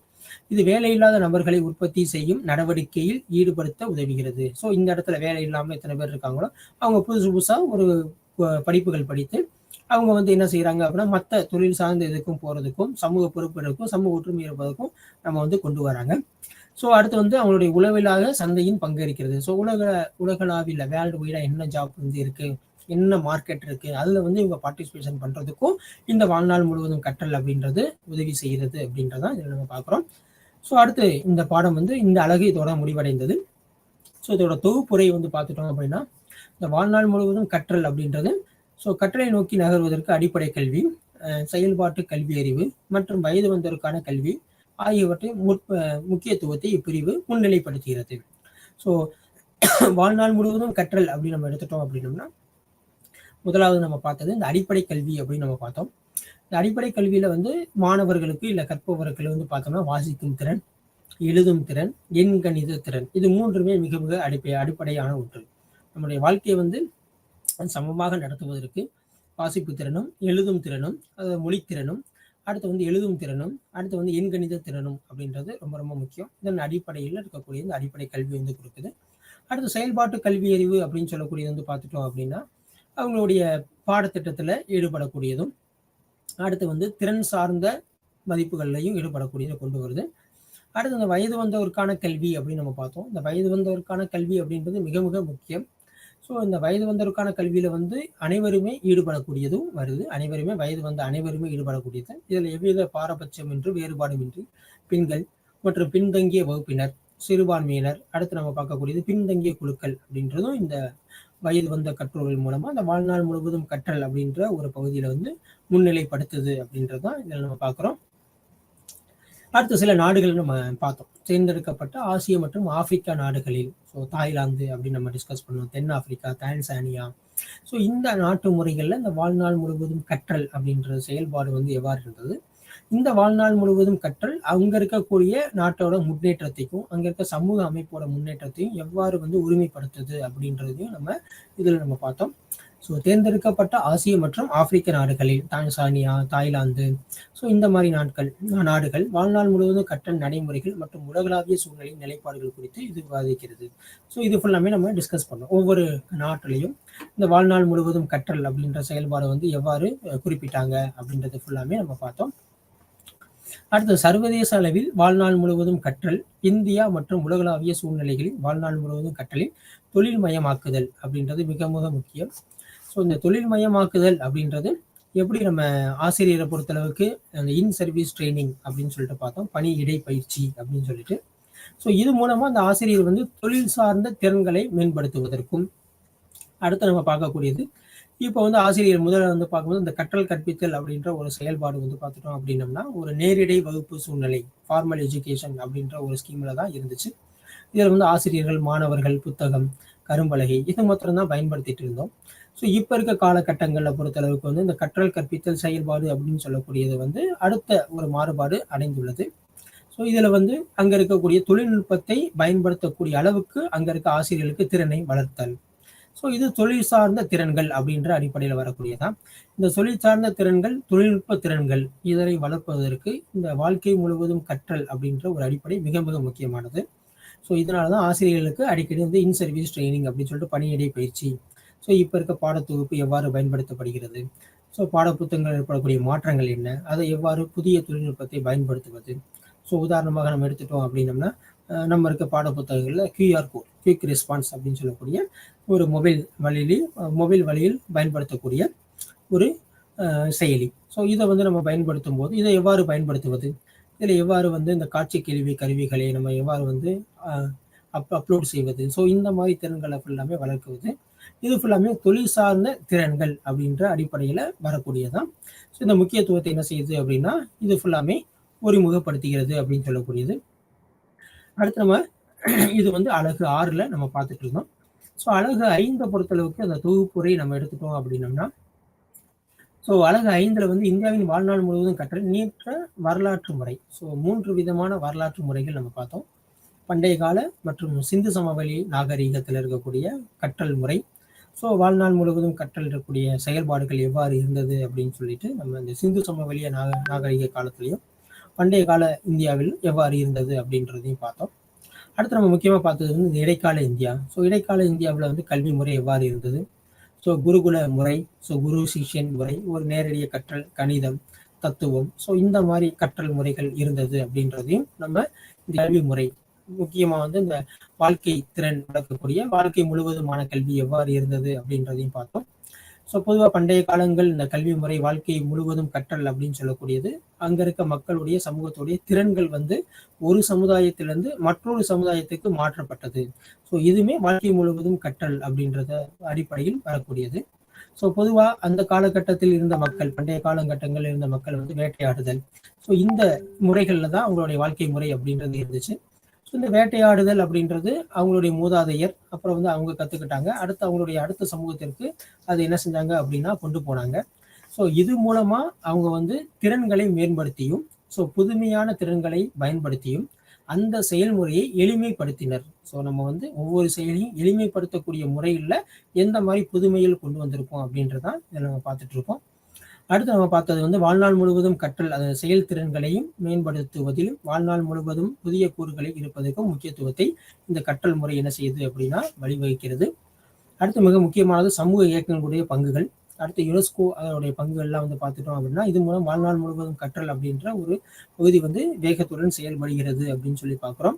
இது வேலையில்லாத நபர்களை உற்பத்தி செய்யும் நடவடிக்கையில் ஈடுபடுத்த உதவுகிறது. இந்த இடத்துல வேலை இல்லாம எத்தனை பேர் இருக்காங்களோ அவங்க புதுசா ஒரு படிப்புகள் படித்து அவங்க வந்து என்ன செய்யறாங்க அப்படின்னா மற்ற தொழில் சார்ந்த இதுக்கும் போறதுக்கும் சமூக பொறுப்புகளுக்கும் சமூக ஒற்றுமை இருப்பதற்கும் நம்ம வந்து கொண்டு வராங்க. அடுத்து வந்து அவங்களுடைய உளவியலாக சந்தையின் பங்கேற்கிறது. உலகளாவில வேர்ல்டு வைடா என்ன ஜாப் வந்து இருக்கு, என்ன மார்க்கெட் இருக்கு, அதுல வந்து இவங்க பார்ட்டிசிபேஷன் பண்றதுக்கும் இந்த வாழ்நாள் முழுவதும் கற்றல் அப்படின்றது உதவி செய்கிறது அப்படின்றதான் இதில் நம்ம பார்க்குறோம். அடுத்து இந்த பாடம் வந்து இந்த அழகு இதோட முடிவடைந்தது. இதோட தொகுப்புரை வந்து பார்த்துட்டோம் அப்படின்னா இந்த வாழ்நாள் முழுவதும் கற்றல் அப்படின்றது கற்றலை நோக்கி நகர்வதற்கு அடிப்படை கல்வி, செயல்பாட்டு கல்வி அறிவு மற்றும் வயது வந்தோருக்கான கல்வி ஆகியவற்றை முக்கியத்துவத்தை இப்பிரிவு முன்னிலைப்படுத்துகிறது. வாழ்நாள் முழுவதும் கற்றல் அப்படின்னு நம்ம எடுத்துட்டோம் அப்படின்னோம்னா முதலாவது நம்ம பார்த்தது இந்த அடிப்படை கல்வி அப்படின்னு நம்ம பார்த்தோம். இந்த அடிப்படை கல்வியில வந்து மாணவர்களுக்கு இல்ல கற்பவர்களுக்கு வந்து பார்த்தோம்னா வாசிக்கும் திறன், எழுதும் திறன், எண்கணித திறன், இது மூன்றுமே மிக மிக அடிப்படையான ஒன்று. நம்முடைய வாழ்க்கையை வந்து சமமாக நடத்துவதற்கு வாசிப்பு திறனும் எழுதும் திறனும் மொழித்திறனும் அடுத்து வந்து எழுதும் திறனும் அடுத்து வந்து எண்கணித திறனும் அப்படின்றது ரொம்ப ரொம்ப முக்கியம். இதன் அடிப்படையில் இருக்கக்கூடிய இந்த அடிப்படை கல்வி வந்து கொடுக்குது. அடுத்து செயல்பாட்டு கல்வி அறிவு அப்படின்னு சொல்லக்கூடியது வந்து பார்த்துட்டோம் அப்படின்னா அவங்களுடைய பாடத்திட்டத்துல ஈடுபடக்கூடியதும் அடுத்து வந்து திறன் சார்ந்த மதிப்புகள்லையும் ஈடுபடக்கூடியதை கொண்டு வருது. அடுத்து இந்த வயது வந்தவருக்கான கல்வி அப்படின்னு நம்ம பார்த்தோம். இந்த வயது வந்தவருக்கான கல்வி அப்படின்றது மிக மிக முக்கியம். இந்த வயது வந்தவருக்கான கல்வியில வந்து அனைவருமே ஈடுபடக்கூடியதும் வருது. அனைவருமே வயது வந்த அனைவருமே ஈடுபடக்கூடியது. இதுல எவ்வித பாரபட்சம் என்று வேறுபாடுமின்றி பெண்கள் மற்றும் பின்தங்கிய வகுப்பினர், சிறுபான்மையினர், அடுத்து நம்ம பார்க்கக்கூடியது பின்தங்கிய குழுக்கள் அப்படின்றதும் இந்த வயது வந்த கற்றோர்கள் மூலமா அந்த வாழ்நாள் முழுவதும் கற்றல் அப்படின்ற ஒரு பகுதியில வந்து முன்னிலைப்படுத்துது அப்படின்றதான் இதில் நம்ம பார்க்குறோம். அடுத்த சில நாடுகள் நம்ம பார்த்தோம். தேர்ந்தெடுக்கப்பட்ட ஆசிய மற்றும் ஆப்பிரிக்கா நாடுகளில் தாய்லாந்து அப்படின்னு நம்ம டிஸ்கஸ் பண்ணுவோம், தென்னாப்பிரிக்கா, தான்சானியா. இந்த நாட்டு முறைகள்ல இந்த வாழ்நாள் முழுவதும் கற்றல் அப்படின்ற செயல்பாடு வந்து எவ்வாறு இருந்தது, இந்த வாழ்நாள் முழுவதும் கற்றல் அங்க இருக்கக்கூடிய நாட்டோட முன்னேற்றத்தையும் அங்க இருக்க சமூக அமைப்போட முன்னேற்றத்தையும் எவ்வாறு வந்து உரிமைப்படுத்துது அப்படின்றதையும் நம்ம இதுல நம்ம பார்த்தோம். தேர்ந்தெடுக்கப்பட்ட ஆசிய மற்றும் ஆப்பிரிக்க நாடுகளில் தான்சானியா, தாய்லாந்து, இந்த மாதிரி நாடுகள் வாழ்நாள் முழுவதும் கற்றல் நடைமுறைகள் மற்றும் உலகளாவிய சூழ்நிலை நிலைப்பாடுகள் குறித்து இது விவாதிக்கிறது. இது ஃபுல்லாமே நம்ம டிஸ்கஸ் பண்ணோம். ஒவ்வொரு நாட்டிலையும் இந்த வாழ்நாள் முழுவதும் கற்றல் அப்படின்ற செயல்பாடு வந்து எவ்வாறு குறிப்பிட்டாங்க அப்படின்றது ஃபுல்லாமே நம்ம பார்த்தோம். அடுத்து சர்வதேச அளவில் வாழ்நாள் முழுவதும் கற்றல் இந்தியா மற்றும் உலகளாவிய சூழ்நிலைகளில் வாழ்நாள் முழுவதும் கற்றலில் தொழில் மயமாக்குதல் அப்படின்றது மிக மிக முக்கியம். இந்த தொழில் மயமாக்குதல் அப்படின்றது எப்படி நம்ம ஆசிரியரை பொறுத்தளவுக்கு அந்த இன் சர்வீஸ் ட்ரைனிங் அப்படின்னு சொல்லிட்டு பார்த்தோம், பணி இடை பயிற்சி அப்படின்னு சொல்லிட்டு. இது மூலமா அந்த ஆசிரியர் வந்து தொழில் சார்ந்த திறன்களை மேம்படுத்துவதற்கும் அடுத்து நம்ம பார்க்கக்கூடியது இப்போ வந்து ஆசிரியர் முதல்ல வந்து பார்க்கும்போது இந்த கற்றல் கற்பித்தல் அப்படின்ற ஒரு செயல்பாடு வந்து பார்த்துட்டோம் அப்படின்னம்னா ஒரு நேரிடை வகுப்பு சூழ்நிலை ஃபார்மல் எஜுகேஷன் அப்படின்ற ஒரு ஸ்கீம்ல தான் இருந்துச்சு. இதில் வந்து ஆசிரியர்கள், மாணவர்கள், புத்தகம், கரும்பலகை இது மாத்திரம் தான் பயன்படுத்திட்டு இருந்தோம். ஸோ இப்போ இருக்க காலகட்டங்களில் பொறுத்தளவுக்கு வந்து இந்த கற்றல் கற்பித்தல் செயல்பாடு அப்படின்னு சொல்லக்கூடியது வந்து அடுத்த ஒரு மாறுபாடு அடைந்துள்ளது. ஸோ இதில் வந்து அங்கே இருக்கக்கூடிய தொழில்நுட்பத்தை பயன்படுத்தக்கூடிய அளவுக்கு அங்கே இருக்க ஆசிரியர்களுக்கு திறனை வளர்த்தல். ஸோ இது தொழில் சார்ந்த திறன்கள் அப்படின்ற அடிப்படையில் வரக்கூடியதான். இந்த தொழில் சார்ந்த திறன்கள், தொழில்நுட்ப திறன்கள் இதனை வளர்ப்பதற்கு இந்த வாழ்க்கை முழுவதும் கற்றல் அப்படின்ற ஒரு அடிப்படை மிக மிக முக்கியமானது. ஸோ இதனால தான் ஆசிரியர்களுக்கு அடிக்கடி வந்து இன் சர்வீஸ் ட்ரைனிங் அப்படின்னு சொல்லிட்டு பணியிடை பயிற்சி. ஸோ இப்போ இருக்க பாடத்தொகுப்பு எவ்வாறு பயன்படுத்தப்படுகிறது, ஸோ பாடப்புத்தகங்கள் ஏற்படக்கூடிய மாற்றங்கள் என்ன, அதை எவ்வாறு புதிய தொழில்நுட்பத்தை பயன்படுத்துவது. ஸோ உதாரணமாக நம்ம எடுத்துட்டோம் அப்படின்னம்னா நம்ம இருக்க பாடப்புத்தகங்களில் கியூஆர் கோட், குயிக் ரெஸ்பான்ஸ் அப்படின்னு சொல்லக்கூடிய ஒரு மொபைல் வழியில் பயன்படுத்தக்கூடிய ஒரு செயலி. ஸோ இதை வந்து நம்ம பயன்படுத்தும் போது இதை எவ்வாறு பயன்படுத்துவது, இதில் எவ்வாறு வந்து இந்த காட்சி கேள்வி கருவிகளை நம்ம எவ்வாறு வந்து அப்லோட் செய்வது, ஸோ இந்த மாதிரி திறன்களை ஃபுல்லாமே வளர்க்குவது. இது ஃபுல்லாமே தொழில் சார்ந்த திறன்கள் அப்படின்ற அடிப்படையில் வரக்கூடியதான். ஸோ இந்த முக்கியத்துவத்தை என்ன செய்யுது அப்படின்னா இது ஃபுல்லாமே ஒருமுகப்படுத்துகிறது அப்படின்னு சொல்லக்கூடியது. அடுத்து நம்ம இது வந்து அழகு 6ல் நம்ம பார்த்துட்டு இருந்தோம். ஸோ அழகு 5 பொறுத்தளவுக்கு அந்த தொகுப்புரை நம்ம எடுத்துட்டோம் அப்படின்னம்னா ஸோ அழகு 5ல் வந்து இந்தியாவின் வாழ்நாள் முழுவதும் கற்றல் நீற்ற வரலாற்று முறை. ஸோ 3 விதமான வரலாற்று முறைகள் நம்ம பார்த்தோம். பண்டைய கால மற்றும் சிந்து சமவெளி நாகரீகத்தில் இருக்கக்கூடிய கற்றல் முறை. ஸோ வாழ்நாள் முழுவதும் கற்றல் இருக்கக்கூடிய செயல்பாடுகள் எவ்வாறு இருந்தது அப்படின்னு சொல்லிட்டு நம்ம இந்த சிந்து சமவெளிய நாகரீக காலத்திலையும் பண்டைய கால இந்தியாவில் எவ்வாறு இருந்தது அப்படின்றதையும் பார்த்தோம். அடுத்து நம்ம முக்கியமாக பார்த்தது வந்து இந்த இடைக்கால இந்தியா. ஸோ இடைக்கால இந்தியாவில் வந்து கல்வி முறை எவ்வாறு இருந்தது, ஸோ குருகுல முறை, ஸோ குரு சிஷ்யன் முறை, ஒரு நேரடிய கற்றல், கணிதம், தத்துவம், ஸோ இந்த மாதிரி கற்றல் முறைகள் இருந்தது அப்படின்றதையும் நம்ம இந்த கல்வி முறை முக்கியமாக வந்து இந்த வாழ்க்கை திறன் வளர்க்கக்கூடிய வாழ்க்கை முழுவதுமான கல்வி எவ்வாறு இருந்தது அப்படின்றதையும் பார்த்தோம். ஸோ பொதுவாக பண்டைய காலங்கள் இந்த கல்வி முறை வாழ்க்கை முழுவதும் கற்றல் அப்படின்னு சொல்லக்கூடியது அங்கே இருக்க மக்களுடைய சமூகத்துடைய திறன்கள் வந்து ஒரு சமுதாயத்திலிருந்து மற்றொரு சமுதாயத்துக்கு மாற்றப்பட்டது. ஸோ இதுவுமே வாழ்க்கை முழுவதும் கற்றல் அப்படின்றத அடிப்படையில் வரக்கூடியது. ஸோ பொதுவாக அந்த காலகட்டத்தில் இருந்த மக்கள், பண்டைய காலகட்டங்களில் இருந்த மக்கள் வந்து வேட்டையாடுதல், ஸோ இந்த முறைகளில் தான் அவங்களுடைய வாழ்க்கை முறை அப்படின்றது இருந்துச்சு. ஸோ இந்த வேட்டையாடுதல் அப்படின்றது அவங்களுடைய மூதாதையர் அப்புறம் வந்து அவங்க கற்றுக்கிட்டாங்க. அடுத்து அவங்களுடைய அடுத்த சமூகத்திற்கு அது என்ன செஞ்சாங்க அப்படின்னா கொண்டு போனாங்க. ஸோ இது மூலமாக அவங்க வந்து திறன்களை மேம்படுத்தியும் ஸோ புதுமையான திறன்களை பயன்படுத்தியும் அந்த செயல்முறையை எளிமைப்படுத்தினர். ஸோ நம்ம வந்து ஒவ்வொரு செயலையும் எளிமைப்படுத்தக்கூடிய முறையில் எந்த மாதிரி புதுமையில் கொண்டு வந்திருக்கோம் அப்படின்றதான் இதை நம்ம பார்த்துட்டு இருக்கோம். அடுத்து நம்ம பார்த்தது வந்து வாழ்நாள் முழுவதும் கற்றல், அது செயல்திறன்களையும் மேம்படுத்துவதிலும் வாழ்நாள் முழுவதும் புதிய கூறுகளை இருப்பதற்கும் முக்கியத்துவத்தை இந்த கற்றல் முறை என்ன செய்யுது அப்படின்னா வழிவகுக்கிறது. அடுத்து மிக முக்கியமானது சமூக இயக்கங்களுடைய பங்குகள். அடுத்து யுனெஸ்கோ அதனுடைய பங்குகள்லாம் வந்து பார்த்துட்டோம் அப்படின்னா இது மூலம் வாழ்நாள் முழுவதும் கற்றல் அப்படின்ற ஒரு பகுதி வந்து வேகத்துடன் செயல்படுகிறது அப்படின்னு சொல்லி பார்க்குறோம்.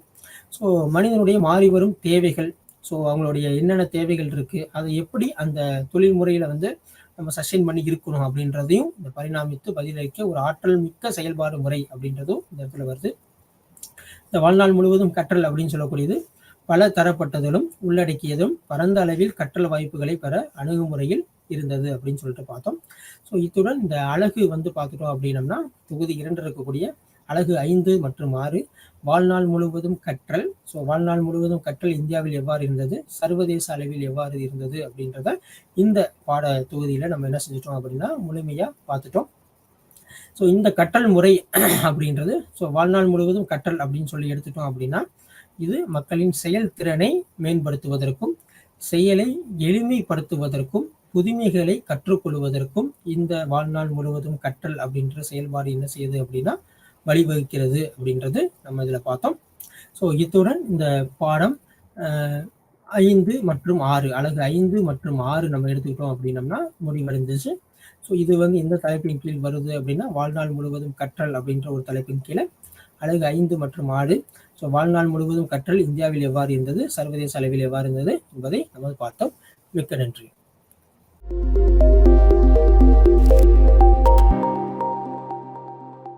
ஸோ மனிதனுடைய மாறி வரும் தேவைகள், ஸோ அவங்களுடைய என்னென்ன தேவைகள் இருக்குது, அதை எப்படி அந்த தொழில் முறையில் வந்து நம்ம சஸ்டெயின் பண்ணி இருக்கணும் அப்படின்றதையும் இந்த பரிணாமித்து பதிலளிக்க ஒரு ஆற்றல் மிக்க செயல்பாடு முறை அப்படின்றதும் இந்த இடத்துல வருது. இந்த வாழ்நாள் முழுவதும் கற்றல் அப்படின்னு சொல்லக்கூடியது பல தரப்பட்டதிலும் உள்ளடக்கியதும் பரந்த அளவில் கற்றல் வாய்ப்புகளை பெற அணுகுமுறையில் இருந்தது அப்படின்னு சொல்லிட்டு பார்த்தோம். ஸோ இத்துடன் இந்த அழகு வந்து பார்த்துட்டோம் அப்படின்னம்னா தொகுதி 2 இருக்கக்கூடிய அழகு 5 மற்றும் 6 வாழ்நாள் முழுவதும் கற்றல். ஸோ வாழ்நாள் முழுவதும் கற்றல் இந்தியாவில் எவ்வாறு இருந்தது, சர்வதேச அளவில் எவ்வாறு இருந்தது அப்படின்றத இந்த பாட தொகுதியில் நம்ம என்ன செஞ்சிட்டோம் அப்படின்னா முழுமையாக பார்த்துட்டோம். ஸோ இந்த கற்றல் முறை அப்படின்றது ஸோ வாழ்நாள் முழுவதும் கற்றல் அப்படின்னு சொல்லி எடுத்துட்டோம் அப்படின்னா இது மக்களின் செயல்திறனை மேம்படுத்துவதற்கும் செயலை எளிமைப்படுத்துவதற்கும் புதுமைகளை கற்றுக்கொள்வதற்கும் இந்த வாழ்நாள் முழுவதும் கற்றல் அப்படின்ற செயல்பாடு என்ன செய்யுது அப்படின்னா வழிவகுக்கிறது அப்படின்றது நம்ம இதில் பார்த்தோம். ஸோ இத்துடன் இந்த பாடம் 5 மற்றும் 6 அழகு 5 மற்றும் 6 நம்ம எடுத்துக்கிட்டோம் அப்படின்னம்னா முடிவடைந்துச்சு. ஸோ இது வந்து எந்த தலைப்பின் கீழ் வருது அப்படின்னா வாழ்நாள் முழுவதும் கற்றல் அப்படின்ற ஒரு தலைப்பின் கீழே அழகு 5 மற்றும் 6 ஸோ வாழ்நாள் முழுவதும் கற்றல் இந்தியாவில் எவ்வாறு இருந்தது, சர்வதேச அளவில் எவ்வாறு இருந்தது என்பதை நம்ம பார்த்தோம். மிக்க நன்றி.